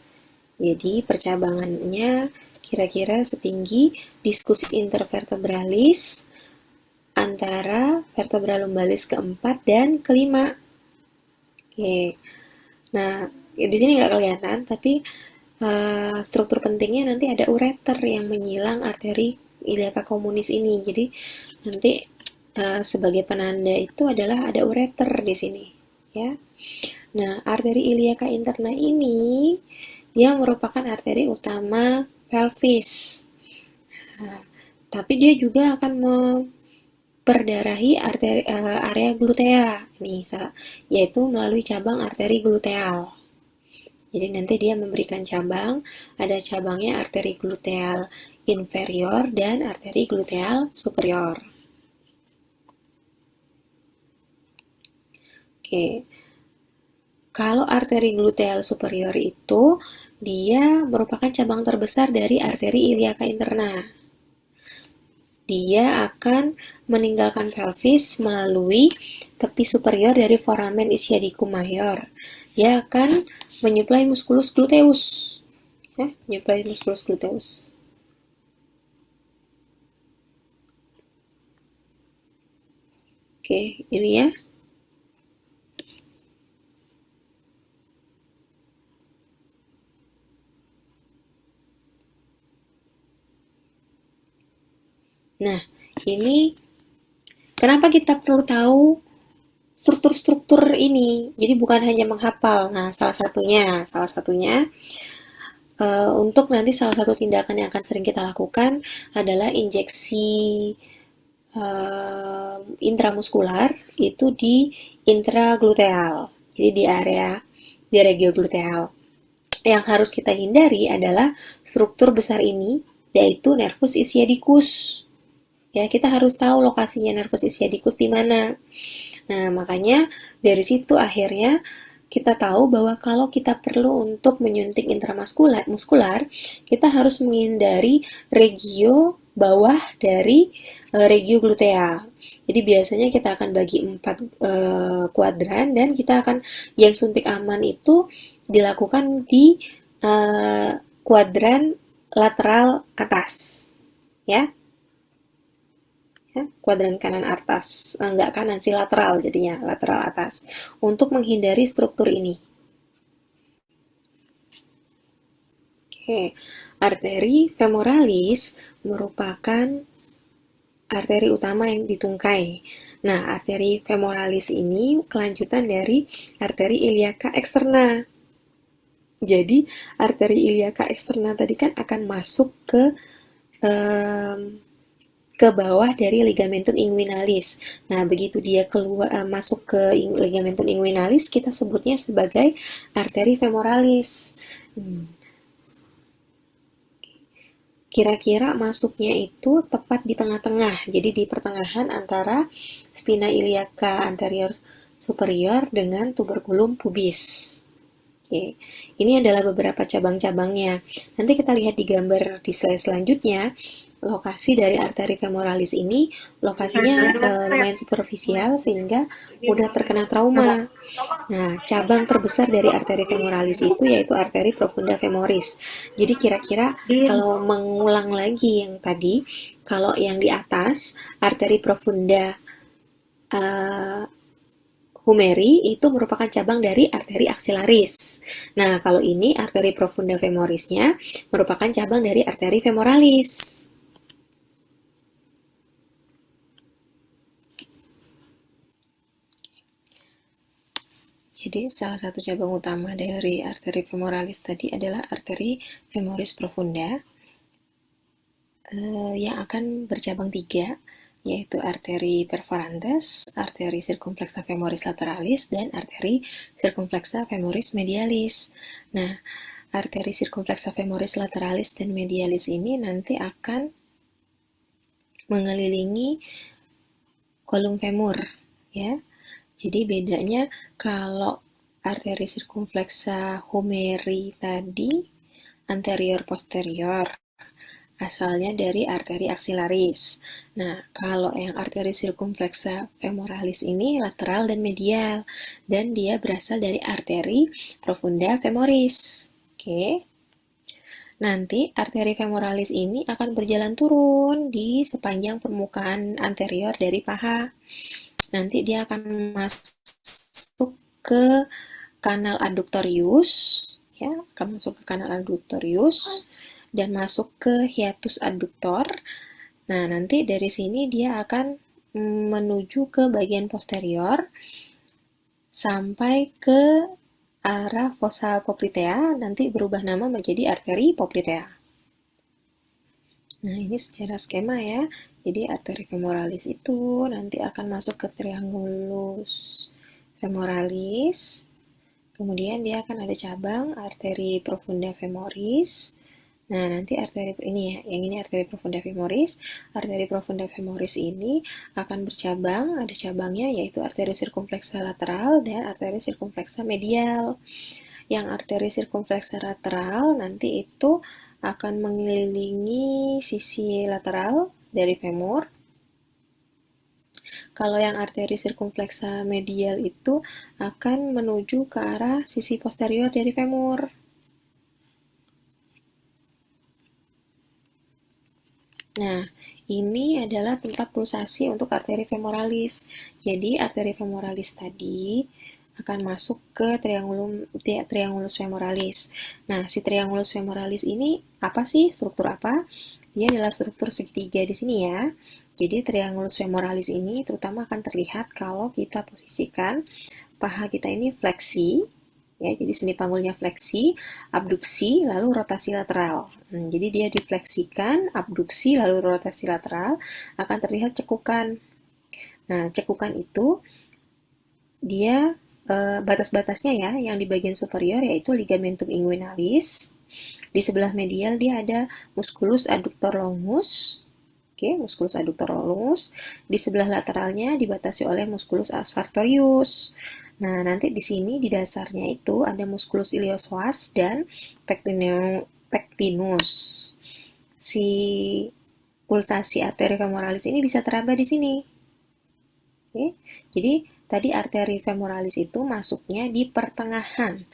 Jadi percabangannya kira-kira setinggi diskus intervertebralis antara vertebra lumbalis keempat dan kelima. Oke, nah di sini nggak kelihatan, tapi struktur pentingnya nanti ada ureter yang menyilang arteri iliaca communis ini. Jadi nanti sebagai penanda itu adalah ada ureter di sini, ya. Nah, arteri iliaca interna ini dia merupakan arteri utama pelvis. Nah, tapi dia juga akan memperdarahi arteri area glutea, ini yaitu melalui cabang arteri gluteal. Jadi nanti dia memberikan cabang, ada cabangnya arteri gluteal inferior dan arteri gluteal superior. Oke, kalau arteri gluteal superior itu, dia merupakan cabang terbesar dari arteri iliaca interna. Dia akan meninggalkan pelvis melalui tepi superior dari foramen ischiadicum major. Dia akan menyuplai musculus gluteus. Ya, menyuplai musculus gluteus. Oke, ini ya. Nah, ini kenapa kita perlu tahu struktur-struktur ini? Jadi bukan hanya menghafal. Nah, salah satunya untuk nanti salah satu tindakan yang akan sering kita lakukan adalah injeksi intramuskular itu di intragluteal. Jadi di area di regio gluteal. Yang harus kita hindari adalah struktur besar ini, yaitu nervus ischiadicus. Ya, kita harus tahu lokasinya nervus ischiadicus di mana. Nah, makanya dari situ akhirnya kita tahu bahwa kalau kita perlu untuk menyuntik intramuskular, kita harus menghindari regio bawah dari regio gluteal. Jadi biasanya kita akan bagi 4 kuadran dan kita akan yang suntik aman itu dilakukan di kuadran lateral atas. ya. Kuadran kanan atas, enggak kanan sih, lateral jadinya, lateral atas, untuk menghindari struktur ini. Oke, arteri femoralis merupakan arteri utama yang ditungkai. Nah, arteri femoralis ini kelanjutan dari arteri iliaka eksterna. Jadi, arteri iliaka eksterna tadi kan akan masuk ke bawah dari ligamentum inguinalis. Nah, begitu dia keluar masuk ke ligamentum inguinalis, kita sebutnya sebagai arteri femoralis. Kira-kira masuknya itu tepat di tengah-tengah, jadi di pertengahan antara spina iliaca anterior superior dengan tuberculum pubis. Oke, ini adalah beberapa cabang-cabangnya. Nanti kita lihat di gambar di slide selanjutnya, lokasi dari arteri femoralis ini lokasinya lumayan superficial sehingga mudah terkena trauma. Nah, cabang terbesar dari arteri femoralis itu yaitu arteri profunda femoris. Jadi kira-kira kalau mengulang lagi yang tadi, kalau yang di atas arteri profunda humeri itu merupakan cabang dari arteri aksilaris. Nah, kalau ini arteri profunda femorisnya merupakan cabang dari arteri femoralis. Jadi, salah satu cabang utama dari arteri femoralis tadi adalah arteri femoris profunda yang akan bercabang 3, yaitu arteri perforantes, arteri circumflexa femoris lateralis, dan arteri circumflexa femoris medialis. Nah, arteri circumflexa femoris lateralis dan medialis ini nanti akan mengelilingi kolum femur, ya. Jadi bedanya kalau arteri circumflexa humeri tadi anterior posterior, asalnya dari arteri aksilaris. Nah, kalau yang arteri circumflexa femoralis ini lateral dan medial, dan dia berasal dari arteri profunda femoris. Oke. Nanti arteri femoralis ini akan berjalan turun di sepanjang permukaan anterior dari paha. Nanti dia akan masuk ke kanal adductorius, ya, akan masuk ke kanal adductorius dan masuk ke hiatus adduktor. Nah, nanti dari sini dia akan menuju ke bagian posterior sampai ke arah fossa poplitea, nanti berubah nama menjadi arteri poplitea. Nah, ini secara skema ya. Jadi arteri femoralis itu nanti akan masuk ke triangulus femoralis. Kemudian dia akan ada cabang arteri profunda femoris. Nah, nanti arteri ini ya, yang ini arteri profunda femoris. Arteri profunda femoris ini akan bercabang, ada cabangnya yaitu arteri circumflexa lateral dan arteri circumflexa medial. Yang arteri circumflexa lateral nanti itu akan mengelilingi sisi lateral dari femur. Kalau yang arteri circumflexa medial itu akan menuju ke arah sisi posterior dari femur. Nah, ini adalah tempat pulsasi untuk arteri femoralis. Jadi, arteri femoralis tadi akan masuk ke triangulus femoralis. Nah, si triangulus femoralis ini apa sih? Struktur apa? Dia adalah struktur segitiga di sini ya. Jadi, triangulus femoralis ini terutama akan terlihat kalau kita posisikan paha kita ini fleksi, ya, jadi sendi panggulnya fleksi, abduksi, lalu rotasi lateral. Jadi dia difleksikan, abduksi, lalu rotasi lateral, akan terlihat cekukan. Nah, cekukan itu dia batas-batasnya ya, yang di bagian superior yaitu ligamentum inguinalis. Di sebelah medial dia ada musculus adductor longus. Oke, musculus adductor longus. Di sebelah lateralnya dibatasi oleh musculus sartorius. Nah, nanti di sini di dasarnya itu ada musculus iliopsoas dan pectinus. Si pulsasi arteri femoralis ini bisa teraba di sini. Oke. Jadi, tadi arteri femoralis itu masuknya di pertengahan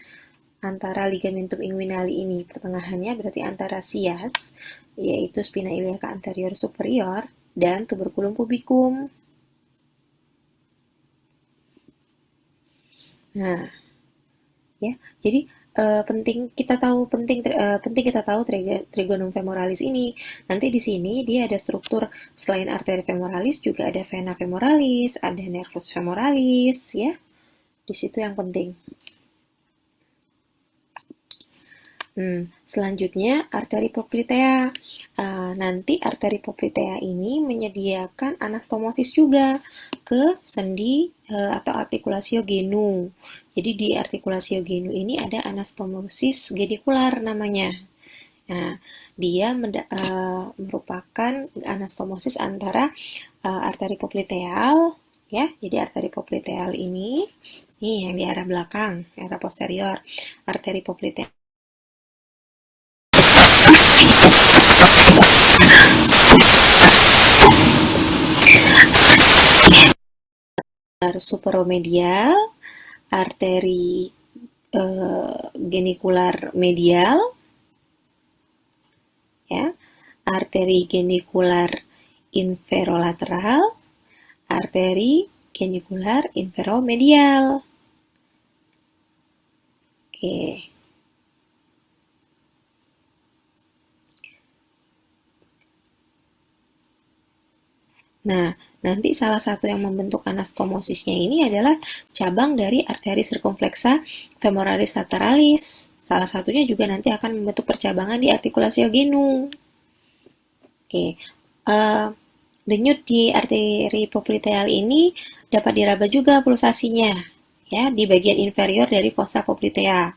antara ligamentum inguinali ini, pertengahannya berarti antara sias, yaitu spina iliaca anterior superior, dan tuberculum pubicum. Nah, ya, jadi penting kita tahu trigonum femoralis ini. Nanti di sini dia ada struktur selain arteri femoralis juga ada vena femoralis, ada nervus femoralis, ya. Di situ yang penting. Selanjutnya arteri poplitea. Nanti arteri poplitea ini menyediakan anastomosis juga ke sendi atau artikulasio genu. Jadi di artikulasio genu ini ada anastomosis gedikular namanya. Nah, dia merupakan anastomosis antara arteri popliteal, ya. Jadi arteri popliteal ini yang di arah belakang, arah posterior, arteri popliteal superomedial, arteri genikular medial, ya, arteri genikular inferolateral, arteri genikular inferomedial. Oke. Nah, nanti salah satu yang membentuk anastomosisnya ini adalah cabang dari arteri sirkumflexa femoralis lateralis. Salah satunya juga nanti akan membentuk percabangan di artikulasio genu. Oke, denyut di arteri popliteal ini dapat diraba juga pulsasinya, ya, di bagian inferior dari fossa poplitea.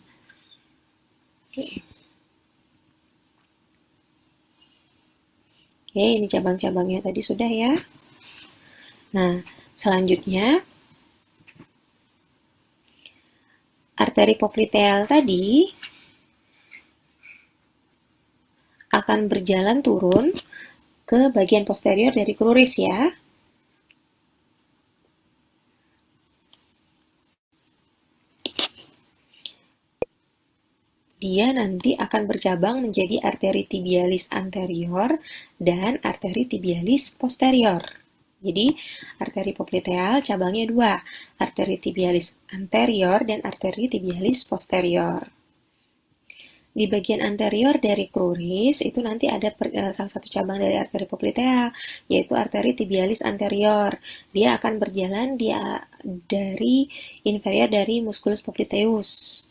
Oke, ini cabang-cabangnya tadi sudah ya. Nah, selanjutnya arteri popliteal tadi akan berjalan turun ke bagian posterior dari kruris ya. Dia nanti akan bercabang menjadi arteri tibialis anterior dan arteri tibialis posterior. Jadi, arteri popliteal cabangnya dua, arteri tibialis anterior dan arteri tibialis posterior. Di bagian anterior dari kruris itu nanti ada salah satu cabang dari arteri poplitea, yaitu arteri tibialis anterior. Dia akan berjalan dari inferior dari musculus popliteus.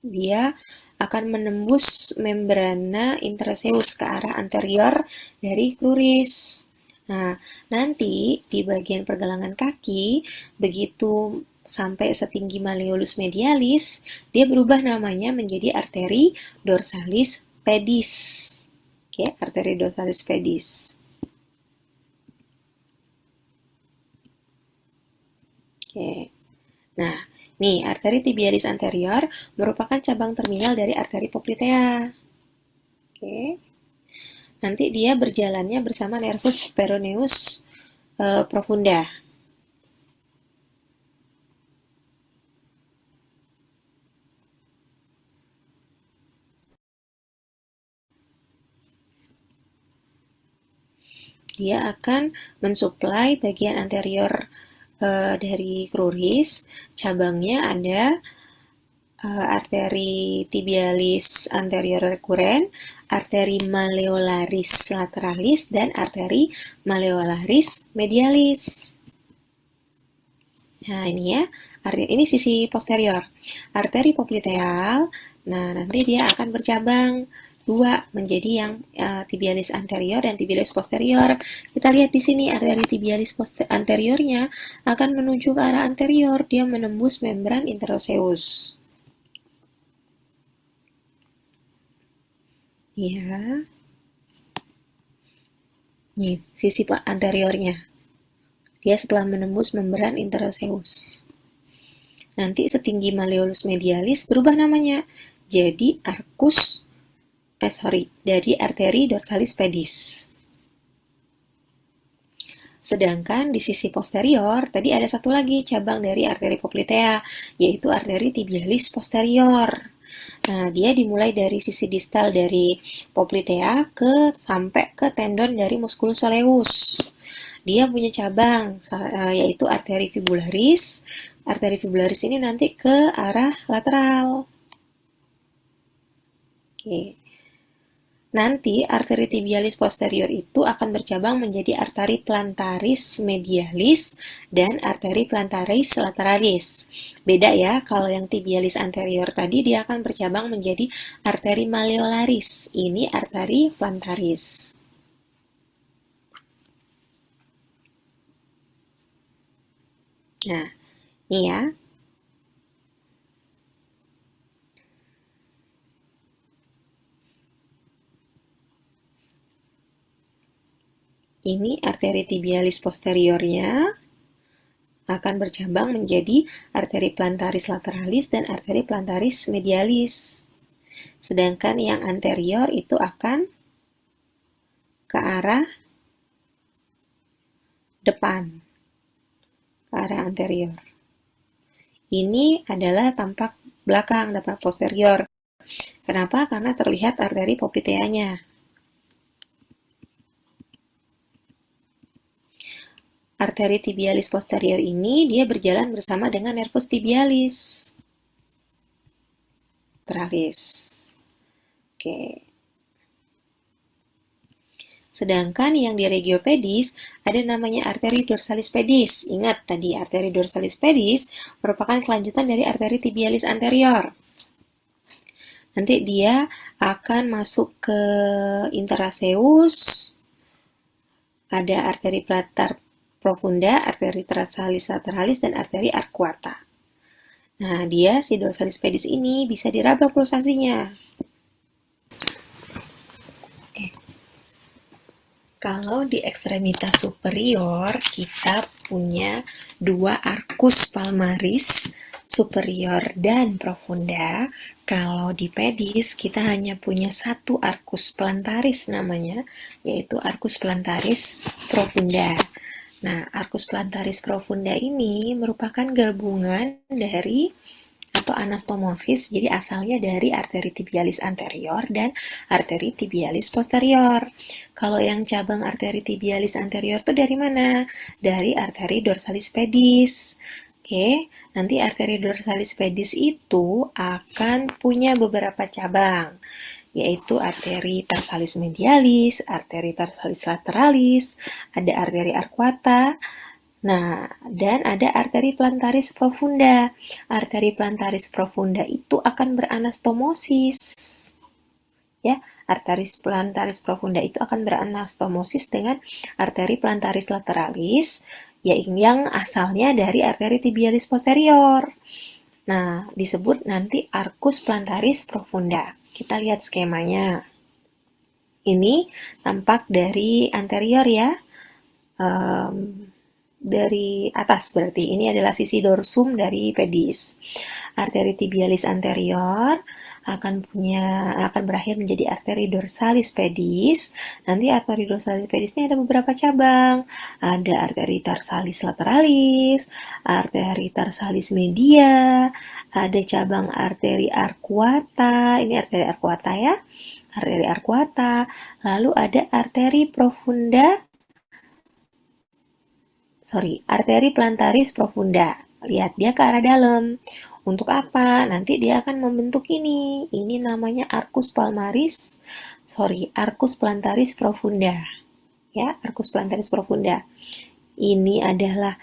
Dia akan menembus membrana interoseus ke arah anterior dari kruris. Nah, nanti di bagian pergelangan kaki, begitu sampai setinggi malleolus medialis, dia berubah namanya menjadi arteri dorsalis pedis. Oke, arteri dorsalis pedis. Oke. Nah, nih, arteri tibialis anterior merupakan cabang terminal dari arteri poplitea. Oke. Nanti dia berjalannya bersama nervus peroneus profunda. Dia akan mensuplai bagian anterior dari kruris. Cabangnya ada arteri tibialis anterior rekuren, arteri malleolaris lateralis, dan arteri malleolaris medialis. Nah, ini ya, ini sisi posterior. Arteri popliteal, nah nanti dia akan bercabang dua menjadi yang tibialis anterior dan tibialis posterior. Kita lihat di sini arteri tibialis anteriornya akan menuju ke arah anterior, dia menembus membran interoseus. Ya. Nih, sisi anteriornya. Dia setelah menembus membran interoseus. Nanti setinggi malleolus medialis berubah namanya jadi dari arteri dorsalis pedis. Sedangkan di sisi posterior, tadi ada satu lagi cabang dari arteri poplitea, yaitu arteri tibialis posterior. Nah, dia dimulai dari sisi distal dari poplitea sampai ke tendon dari musculus soleus. Dia punya cabang, yaitu arteri fibularis. Arteri fibularis ini nanti ke arah lateral. Oke. Nanti arteri tibialis posterior itu akan bercabang menjadi arteri plantaris medialis dan arteri plantaris lateralis. Beda ya, kalau yang tibialis anterior tadi dia akan bercabang menjadi arteri malleolaris. Ini arteri plantaris. Nah, ini ya. Ini arteri tibialis posteriornya akan bercabang menjadi arteri plantaris lateralis dan arteri plantaris medialis. Sedangkan yang anterior itu akan ke arah depan, ke arah anterior. Ini adalah tampak belakang, tampak posterior. Kenapa? Karena terlihat arteri popliteanya. Arteri tibialis posterior ini dia berjalan bersama dengan nervus tibialis lateralis. Oke. Sedangkan yang di regiopedis ada namanya arteri dorsalis pedis. Ingat tadi arteri dorsalis pedis merupakan kelanjutan dari arteri tibialis anterior. Nanti dia akan masuk ke interaceus. Ada arteri plantar profunda, arteri tarsalis lateralis, dan arteri arcuata. Nah, dia si dorsalis pedis ini bisa diraba pulsasinya. Oke. Kalau di ekstremitas superior, kita punya dua arcus palmaris, superior dan profunda. Kalau di pedis, kita hanya punya satu arcus plantaris namanya, yaitu arcus plantaris profunda. Nah, arcus plantaris profunda ini merupakan gabungan dari atau anastomosis, jadi asalnya dari arteri tibialis anterior dan arteri tibialis posterior. Kalau yang cabang arteri tibialis anterior itu dari mana? Dari arteri dorsalis pedis. Oke, nanti arteri dorsalis pedis itu akan punya beberapa cabang, yaitu arteri tarsalis medialis, arteri tarsalis lateralis, ada arteri arcuata, nah, dan ada arteri plantaris profunda. Arteri plantaris profunda itu akan beranastomosis. Ya, arteri plantaris profunda itu akan beranastomosis dengan arteri plantaris lateralis, yang asalnya dari arteri tibialis posterior. Nah, disebut nanti arcus plantaris profunda. Kita lihat skemanya. Ini tampak dari anterior ya, dari atas berarti. Ini adalah sisi dorsum dari pedis. Arteri tibialis anterior akan berakhir menjadi arteri dorsalis pedis. Nanti arteri dorsalis pedis ini ada beberapa cabang. Ada arteri tarsalis lateralis, arteri tarsalis media, ada cabang arteri arcuata. Ini arteri arcuata ya. Arteri arcuata. Lalu ada arteri arteri plantaris profunda. Lihat, dia ke arah dalam. Untuk apa? Nanti dia akan membentuk ini. Ini namanya arcus plantaris profunda. Ya, arcus plantaris profunda. Ini adalah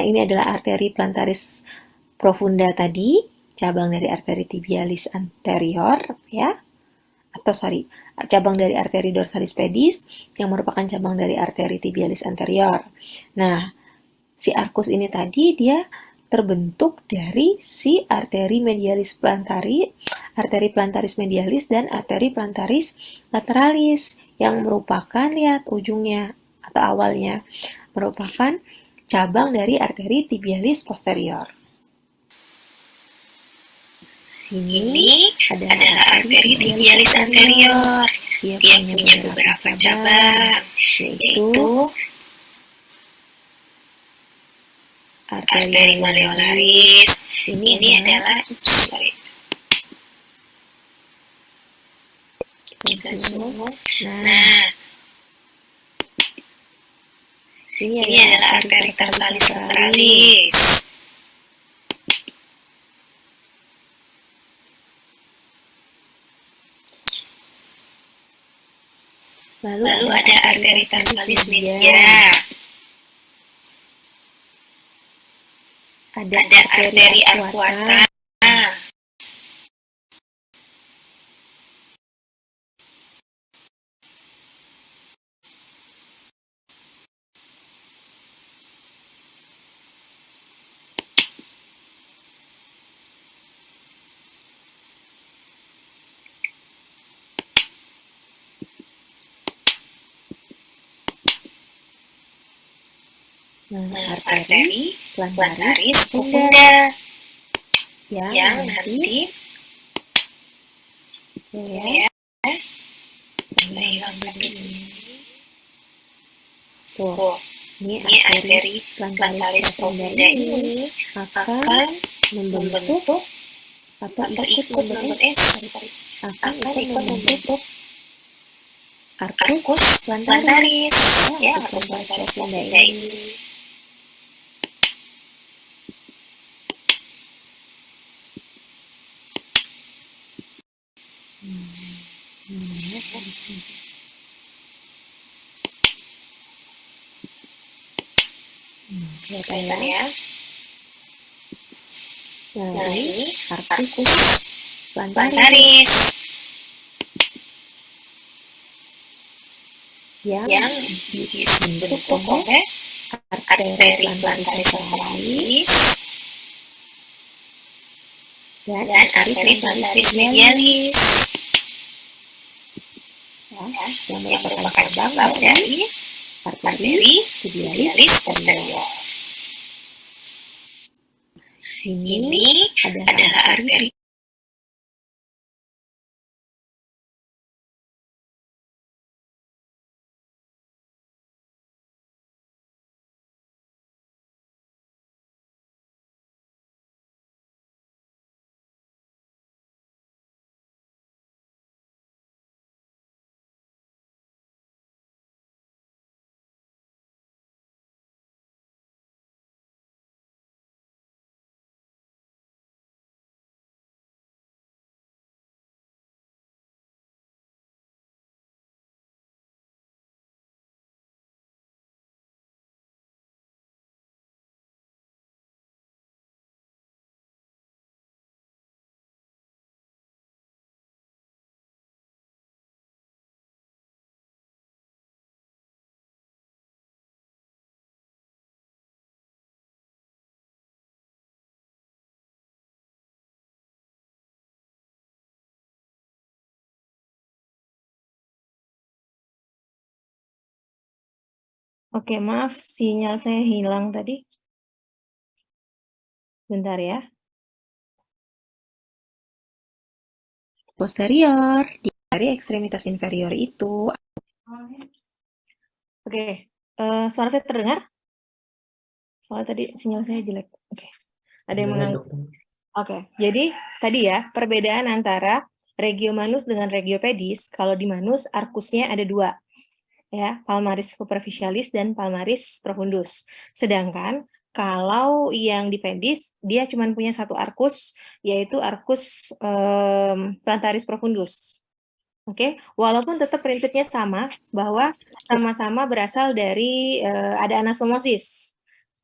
ini adalah arteri plantaris profunda tadi, cabang dari arteri tibialis anterior, ya. Cabang dari arteri dorsalis pedis yang merupakan cabang dari arteri tibialis anterior. Nah, si arcus ini tadi dia terbentuk dari si arteri plantaris medialis dan arteri plantaris lateralis yang merupakan, lihat ujungnya atau awalnya, merupakan cabang dari arteri tibialis posterior. Ini adalah arteri tibialis anterior. Dia punya beberapa cabang, yaitu arteri malleolaris. Ini adalah langsung. Nah, Nah, ini ini adalah arteri tarsalis laterales. Lalu ada arteri tarsalis media. Ada Ada arteri arcuata. Nah, Arteri plantaris plantaris profunda profunda yang yang nanti nanti ya, kita hilangkan dulu. tuh, Tuh, ini ini arteri arteri plantaris plantaris profunda profunda ini ini akan akan membentuk membentuk atau atau ikut ikut membentuk akan akan ikut ikut membentuk membentuk arcus arcus plantaris. plantaris. Ya, Ya, arcus arcus plantaris plantaris profunda profunda ini. ini. Kelihatan Kelihatan ya. ya. Nah, Nah, ini ini arcus arcus plantaris plantaris yang yang dibentuk dibentuk oleh oleh arteri arteri plantaris plantaris lateralis lateralis dan dan arteri arteri plantaris plantaris medialis. medialis Yang yang merupakan cabang cabang dari dari arteri arteri tibialis tibialis posterior. posterior. Ini Ini adalah adalah arteri arteri Oke, maaf sinyal saya hilang tadi. Bentar ya. Posterior dari ekstremitas inferior itu. Oke, suara saya terdengar? Soalnya tadi sinyal saya jelek. Oke. Ada yang menganggap. Oke, jadi tadi ya perbedaan antara regiomanus dengan regiopedis. Kalau di manus arkusnya ada dua, ya, palmaris superficialis dan palmaris profundus. Sedangkan kalau yang di pedis dia cuma punya satu arkus, yaitu arkus plantaris profundus. Oke, walaupun tetap prinsipnya sama, bahwa sama-sama berasal dari ada anastomosis.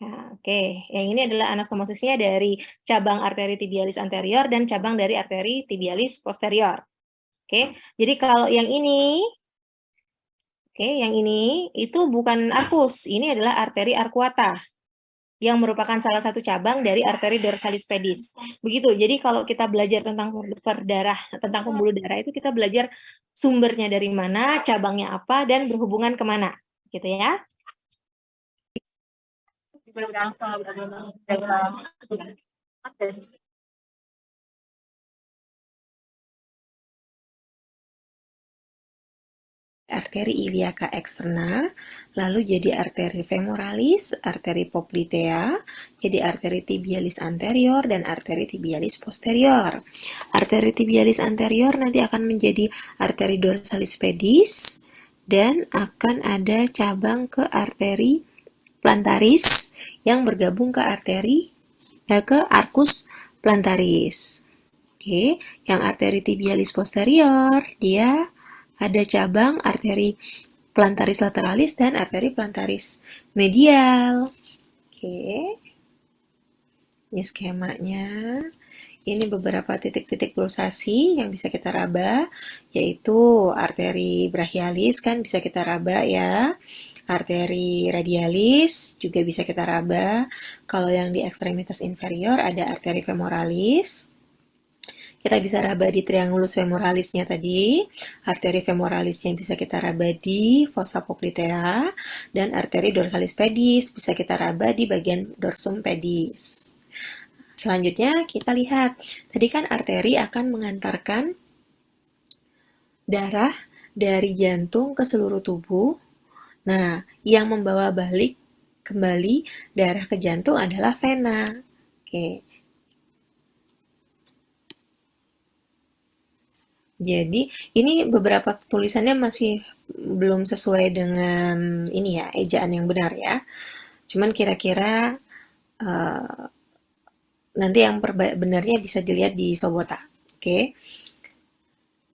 Nah, oke, yang ini adalah anastomosisnya dari cabang arteri tibialis anterior dan cabang dari arteri tibialis posterior. Oke, jadi kalau yang ini, yang ini itu bukan arcus, ini adalah arteri arcuata yang merupakan salah satu cabang dari arteri dorsalis pedis. Begitu. Jadi kalau kita belajar tentang tentang pembuluh darah itu kita belajar sumbernya dari mana, cabangnya apa, dan berhubungan kemana, gitu ya. arteri iliaca externa, lalu jadi arteri femoralis, arteri poplitea, jadi arteri tibialis anterior, dan arteri tibialis posterior. Arteri tibialis anterior nanti akan menjadi arteri dorsalis pedis, dan akan ada cabang ke arteri plantaris yang bergabung ke ke arcus plantaris. Oke, yang arteri tibialis posterior, dia ada cabang arteri plantaris lateralis dan arteri plantaris medial. Oke, ini skemanya. Ini beberapa titik-titik pulsasi yang bisa kita raba, yaitu arteri brachialis kan bisa kita raba ya. Arteri radialis juga bisa kita raba. Kalau yang di ekstremitas inferior ada arteri femoralis. Kita bisa raba di triangulus femoralisnya tadi, arteri femoralisnya bisa kita raba di fossa poplitea, dan arteri dorsalis pedis bisa kita raba di bagian dorsum pedis. Selanjutnya kita lihat, tadi kan arteri akan mengantarkan darah dari jantung ke seluruh tubuh. Nah, yang membawa balik kembali darah ke jantung adalah vena. Oke. Jadi, ini beberapa tulisannya masih belum sesuai dengan ini ya, ejaan yang benar ya. Cuman kira-kira nanti yang benarnya bisa dilihat di Sobota. Oke.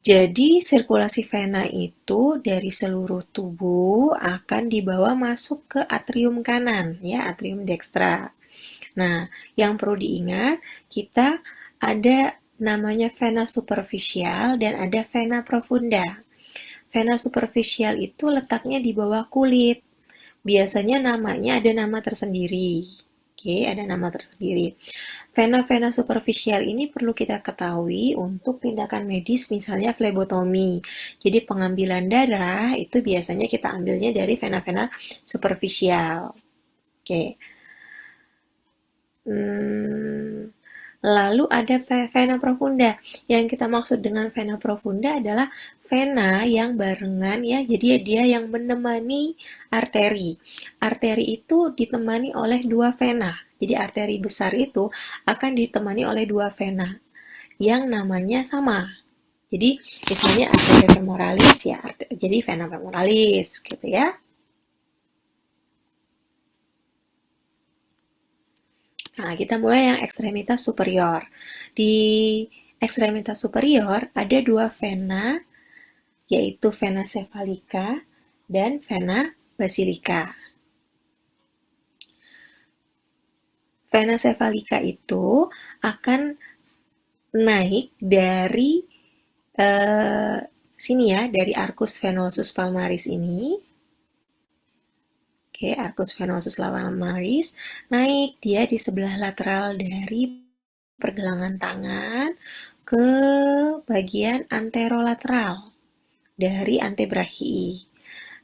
Jadi, sirkulasi vena itu dari seluruh tubuh akan dibawa masuk ke atrium kanan, ya, atrium dextra. Nah, yang perlu diingat, kita ada namanya vena superficial dan ada vena profunda. Vena superficial itu letaknya di bawah kulit. Biasanya namanya ada nama tersendiri. Oke, ada nama tersendiri. Vena-vena superficial ini perlu kita ketahui untuk tindakan medis misalnya flebotomi. Jadi pengambilan darah itu biasanya kita ambilnya dari vena-vena superficial. Oke. Lalu ada vena profunda. Yang kita maksud dengan vena profunda adalah vena yang barengan ya. Jadi dia yang menemani arteri. Arteri itu ditemani oleh dua vena. Jadi arteri besar itu akan ditemani oleh dua vena yang namanya sama. Jadi misalnya arteri femoralis ya, jadi vena femoralis gitu ya. Nah, kita mulai yang ekstremitas superior. Di ekstremitas superior ada dua vena, yaitu vena cephalica dan vena basilica. Vena cephalica itu akan naik dari sini ya, dari arcus venosus palmaris ini. Oke, arcus venosus palmaris naik dia di sebelah lateral dari pergelangan tangan ke bagian anterolateral dari antebrachii.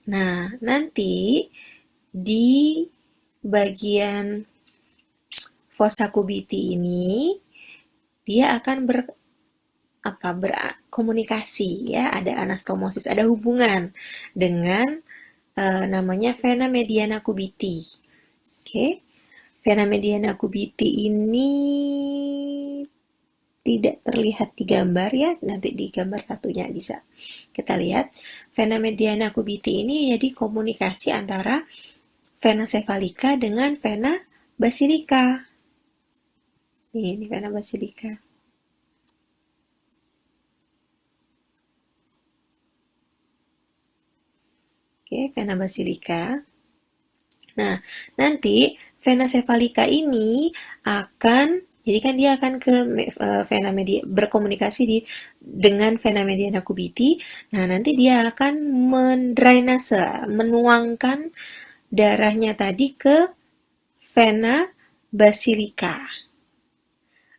Nah, nanti di bagian fossa cubiti ini dia akan berkomunikasi ya, ada anastomosis, ada hubungan dengan namanya vena mediana cubiti. Oke. Vena mediana cubiti ini tidak terlihat di gambar ya, nanti di gambar satunya bisa kita lihat. Vena mediana cubiti ini jadi komunikasi antara vena cephalica dengan vena basilica. Ini vena basilica. Oke, vena basilica. Nah, nanti vena cephalica ini akan, jadi kan dia akan ke vena berkomunikasi dengan vena mediana cubiti. Nah, nanti dia akan mendrainase, menuangkan darahnya tadi ke vena basilica.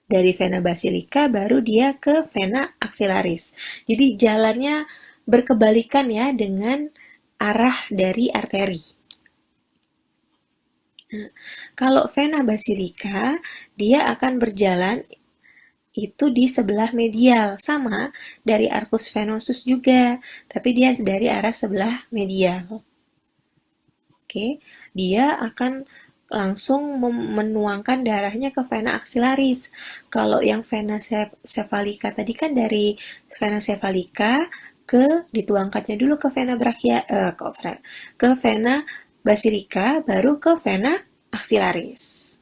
Dari vena basilica baru dia ke vena axillaris. Jadi jalannya berkebalikan ya dengan arah dari arteri. Nah, kalau vena basilica dia akan berjalan itu di sebelah medial, sama dari arcus venosus juga, tapi dia dari arah sebelah medial. Oke, dia akan langsung menuangkan darahnya ke vena axillaris. Kalau yang vena cephalika tadi kan dari vena cephalika dituangkannya dulu ke vena ke vena basilika, baru ke vena axillaris.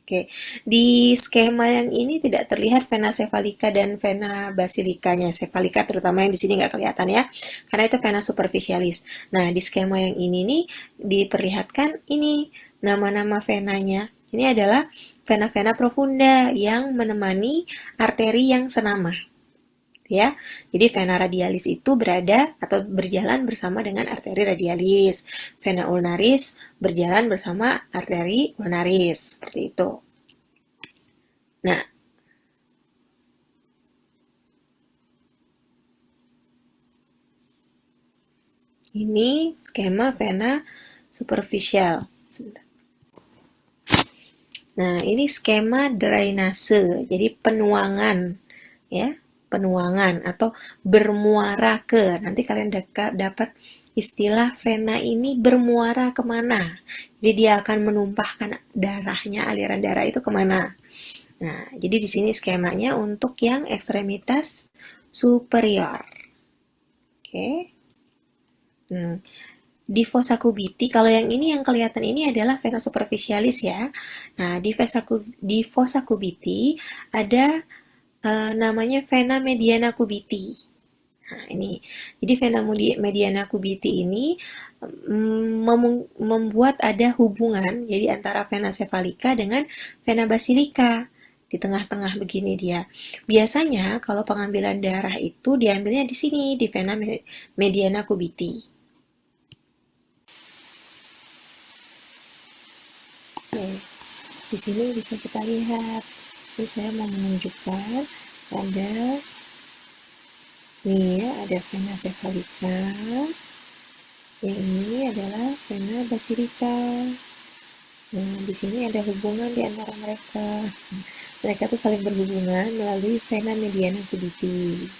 Oke, di skema yang ini tidak terlihat vena cephalika dan vena basilikanya. Cephalika terutama yang di sini nggak kelihatan ya, karena itu vena superficialis. Nah, di skema yang ini nih diperlihatkan ini nama-nama venanya. Ini adalah vena-vena profunda yang menemani arteri yang senama. Ya, jadi vena radialis itu berada atau berjalan bersama dengan arteri radialis. Vena ulnaris berjalan bersama arteri ulnaris, seperti itu. Nah, ini skema vena superficial. Nah, ini skema drainase, jadi penuangan, ya, penuangan atau bermuara ke. Nanti kalian dapat istilah vena ini bermuara kemana. Jadi dia akan menumpahkan darahnya, aliran darah itu kemana. Nah, jadi di sini skemanya untuk yang ekstremitas superior. Oke. Di fossa cubiti, kalau yang ini yang kelihatan ini adalah vena superficialis ya. Nah, di fossa cubiti ada namanya vena mediana cubiti. Nah, ini. Jadi vena mediana cubiti ini membuat ada hubungan jadi antara vena cephalika dengan vena basilika. Di tengah-tengah begini dia. Biasanya kalau pengambilan darah itu diambilnya di sini, di vena mediana cubiti. Oke, di sini bisa kita lihat. Ini saya mau menunjukkan ada nih ya, ada vena cephalika. Yang ini adalah vena basilika. Nah, di sini ada hubungan di antara mereka. Mereka tuh saling berhubungan melalui vena mediana cubiti.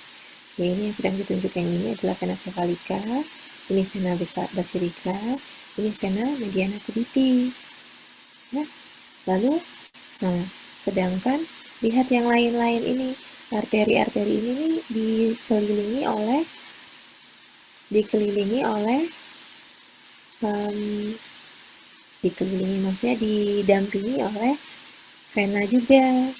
Oke, ini yang sedang ditunjukkan ini adalah vena cephalika, ini vena basilika, ini vena mediana cubiti. Ya. Lalu, nah, sedangkan lihat yang lain-lain ini, arteri-arteri ini nih dikelilingi maksudnya didampingi oleh vena juga.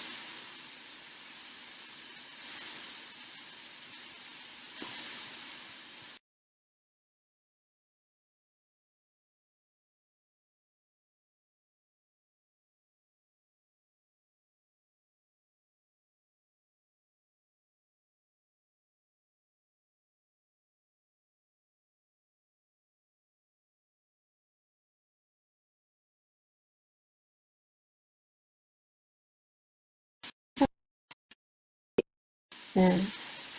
Nah,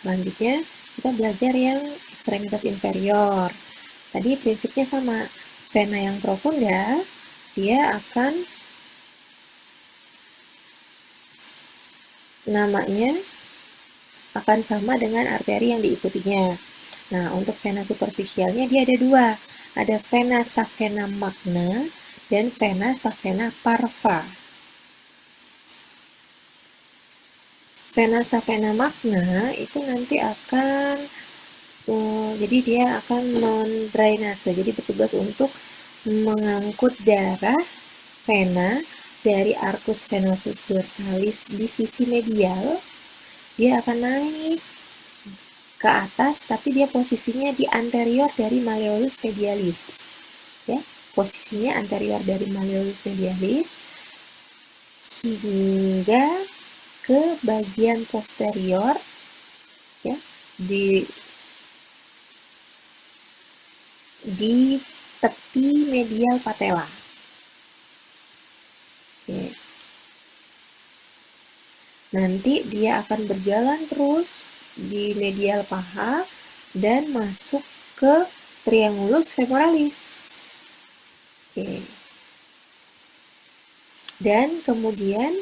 selanjutnya kita belajar yang ekstremitas inferior. Tadi prinsipnya sama, vena yang profunda dia akan namanya akan sama dengan arteri yang diikutinya. Nah, untuk vena superficialnya dia ada dua, ada vena savena magna dan vena savena parva. Vena savena magna itu nanti akan jadi dia akan mendrainase, jadi bertugas untuk mengangkut darah vena dari arcus venosus dorsalis di sisi medial. Dia akan naik ke atas, tapi dia posisinya di anterior dari malleolus medialis. Ya, posisinya anterior dari malleolus medialis hingga ke bagian posterior, ya, di tepi medial patella. Oke. Nanti dia akan berjalan terus di medial paha dan masuk ke triangulus femoralis. Oke. Dan kemudian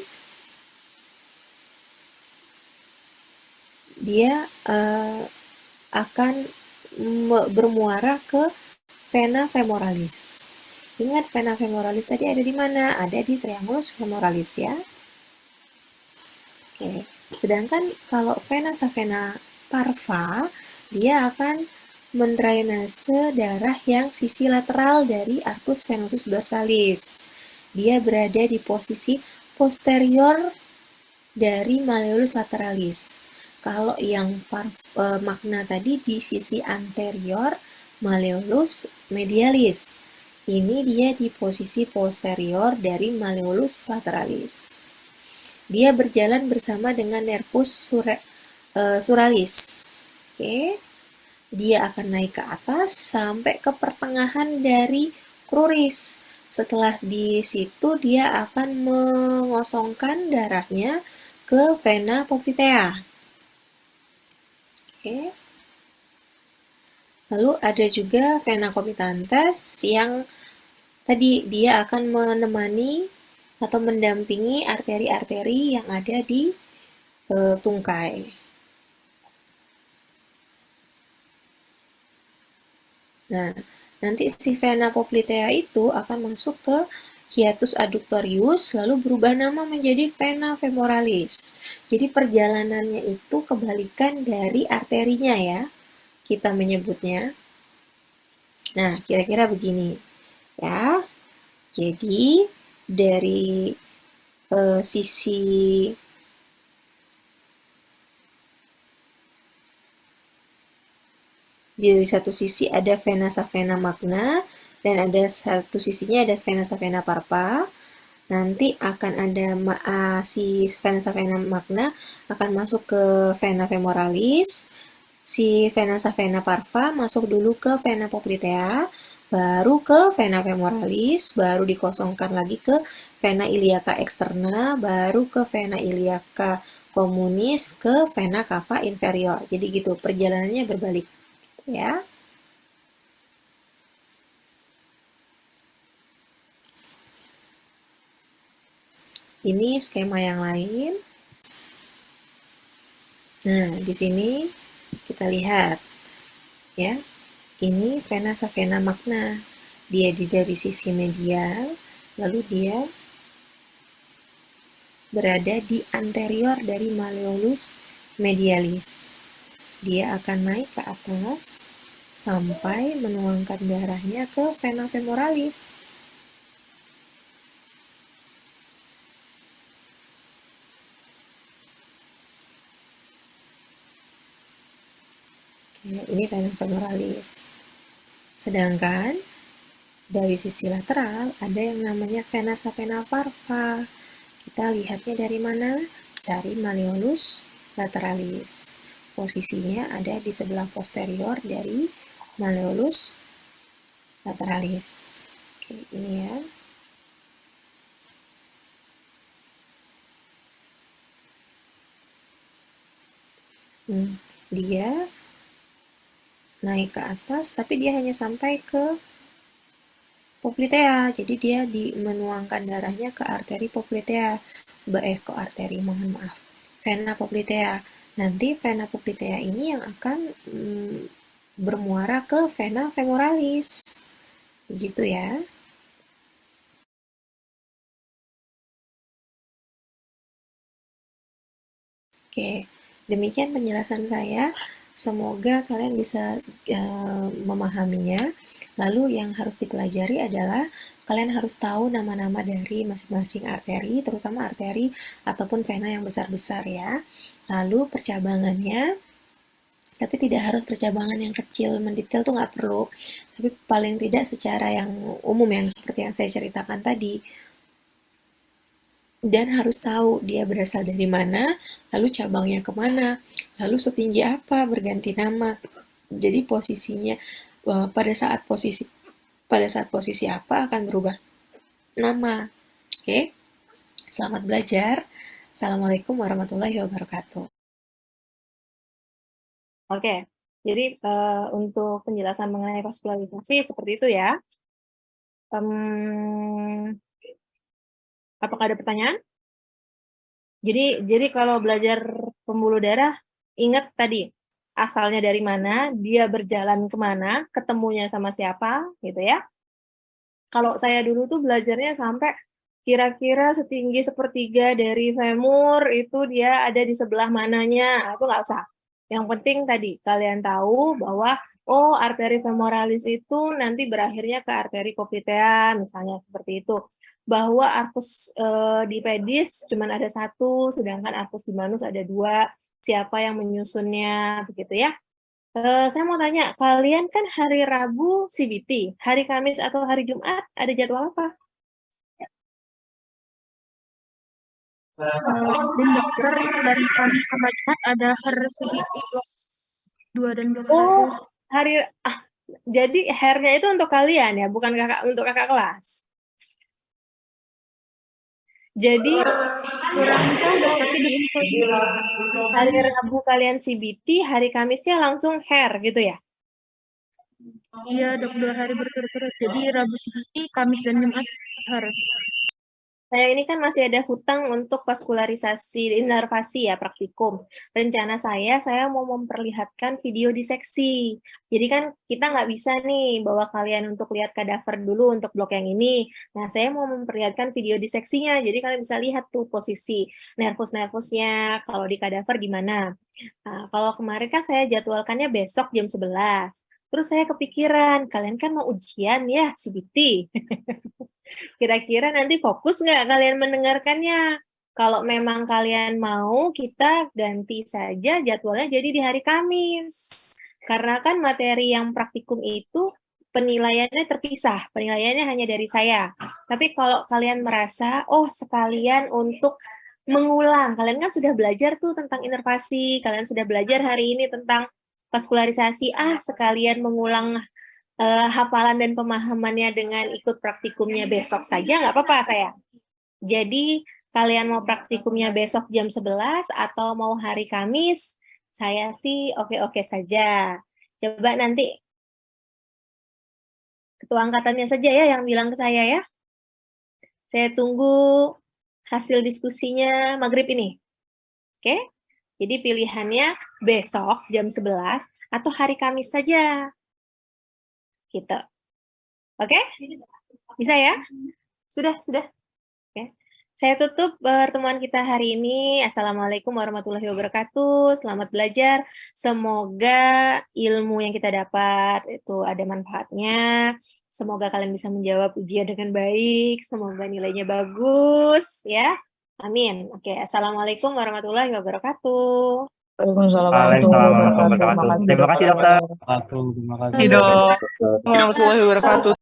dia akan bermuara ke vena femoralis. Ingat vena femoralis tadi ada di mana? Ada di triangulus femoralis ya. Oke. Sedangkan kalau vena savena parva, dia akan mendrainase darah yang sisi lateral dari arcus venosus dorsalis. Dia berada di posisi posterior dari malleolus lateralis. Kalau yang magna tadi di sisi anterior malleolus medialis. Ini dia di posisi posterior dari malleolus lateralis. Dia berjalan bersama dengan nervus suralis. Oke. Dia akan naik ke atas sampai ke pertengahan dari cruris. Setelah di situ dia akan mengosongkan darahnya ke vena poplitea. Oke. Lalu ada juga vena comitantes yang tadi dia akan menemani atau mendampingi arteri-arteri yang ada di tungkai. Nah, nanti si vena poplitea itu akan masuk ke hiatus adductorius, lalu berubah nama menjadi vena femoralis. Jadi perjalanannya itu kebalikan dari arterinya ya, kita menyebutnya. Nah, kira-kira begini ya. Jadi dari sisi di satu sisi ada vena savena magna dan ada satu sisinya ada vena savena parva. Nanti akan ada si vena savena magna akan masuk ke vena femoralis. Si vena savena parva masuk dulu ke vena poplitea, baru ke vena femoralis, baru dikosongkan lagi ke vena iliaca externa, baru ke vena iliaca communis, ke vena cava inferior. Jadi gitu, perjalanannya berbalik ya. Ini skema yang lain. Nah, di sini kita lihat ya. Ini vena savena magna. Dia dari sisi medial, lalu dia berada di anterior dari malleolus medialis. Dia akan naik ke atas sampai menuangkan darahnya ke vena femoralis. Ini vena femoralis. Sedangkan dari sisi lateral ada yang namanya vena savena parva. Kita lihatnya dari mana? Cari malleolus lateralis. Posisinya ada di sebelah posterior dari malleolus lateralis. Oke, ini ya. Dia naik ke atas, tapi dia hanya sampai ke poplitea. Jadi dia menuangkan darahnya ke arteri poplitea. Ke arteri, mohon maaf. Vena poplitea. Nanti vena poplitea ini yang akan bermuara ke vena femoralis. Begitu ya. Oke, demikian penjelasan saya. Semoga kalian bisa memahaminya. Lalu yang harus dipelajari adalah kalian harus tahu nama-nama dari masing-masing arteri, terutama arteri ataupun vena yang besar-besar ya. Lalu percabangannya, tapi tidak harus percabangan yang kecil, mendetail tuh nggak perlu. Tapi paling tidak secara yang umum yang seperti yang saya ceritakan tadi. Dan harus tahu dia berasal dari mana, lalu cabangnya kemana, lalu setinggi apa, berganti nama. Jadi posisinya pada saat posisi apa akan berubah nama. Oke, selamat belajar. Assalamualaikum warahmatullahi wabarakatuh. Oke, jadi untuk penjelasan mengenai vaskularisasi seperti itu ya. Apakah ada pertanyaan? Jadi kalau belajar pembuluh darah ingat tadi asalnya dari mana, dia berjalan kemana, ketemunya sama siapa, gitu ya. Kalau saya dulu tuh belajarnya sampai kira-kira setinggi sepertiga dari femur itu dia ada di sebelah mananya, itu nggak usah. Yang penting tadi kalian tahu bahwa oh arteri femoralis itu nanti berakhirnya ke arteri poplitea, misalnya seperti itu. Bahwa arcus di pedis cuma ada satu, sedangkan arcus di manus ada dua. Siapa yang menyusunnya, begitu ya. Saya mau tanya, kalian kan hari Rabu CBT, hari Kamis atau hari Jumat ada jadwal apa? Dan dokter dari Kamis sampai Jumat ada HER blok 2 dan blok 1. Oh, jadi hairnya itu untuk kalian ya, bukan untuk kakak kelas. Jadi Kurang tahu dok, tapi di info juga. hari Rabu kalian CBT, hari Kamisnya langsung hair gitu ya? Iya dok, 2 hari berturut-turut. Jadi Rabu CBT, Kamis dan Jumat HER. Saya ini kan masih ada hutang untuk vaskularisasi inervasi ya, praktikum. Rencana saya mau memperlihatkan video diseksi. Jadi kan kita nggak bisa nih bawa kalian untuk lihat kadaver dulu untuk blok yang ini. Nah, saya mau memperlihatkan video diseksinya. Jadi kalian bisa lihat tuh posisi nervus-nervusnya kalau di kadaver gimana. Nah, kalau kemarin kan saya jadwalkannya besok jam 11. Terus saya kepikiran, kalian kan mau ujian ya, CBT. Kira-kira nanti fokus nggak kalian mendengarkannya? Kalau memang kalian mau, kita ganti saja jadwalnya jadi di hari Kamis. Karena kan materi yang praktikum itu penilaiannya terpisah, penilaiannya hanya dari saya. Tapi kalau kalian merasa, oh sekalian untuk mengulang, kalian kan sudah belajar tuh tentang inervasi, kalian sudah belajar hari ini tentang vaskularisasi, sekalian mengulang hafalan dan pemahamannya dengan ikut praktikumnya besok saja, nggak apa-apa saya. Jadi, kalian mau praktikumnya besok jam 11 atau mau hari Kamis, saya sih oke-oke saja. Coba nanti ketua angkatannya saja ya yang bilang ke saya ya. Saya tunggu hasil diskusinya maghrib ini. Oke? Jadi pilihannya besok jam 11 atau hari Kamis saja. Gitu. Oke? Bisa ya? Sudah. Oke. Saya tutup pertemuan kita hari ini. Assalamualaikum warahmatullahi wabarakatuh. Selamat belajar. Semoga ilmu yang kita dapat itu ada manfaatnya. Semoga kalian bisa menjawab ujian dengan baik. Semoga nilainya bagus, ya. Amin. Oke, assalamualaikum warahmatullahi wabarakatuh. Waalaikumsalam Waalaikumsalam warahmatullahi warahmatullahi wabarakatuh. wabarakatuh. Terima kasih dokter. Terima kasih. Warahmatullahi wabarakatuh.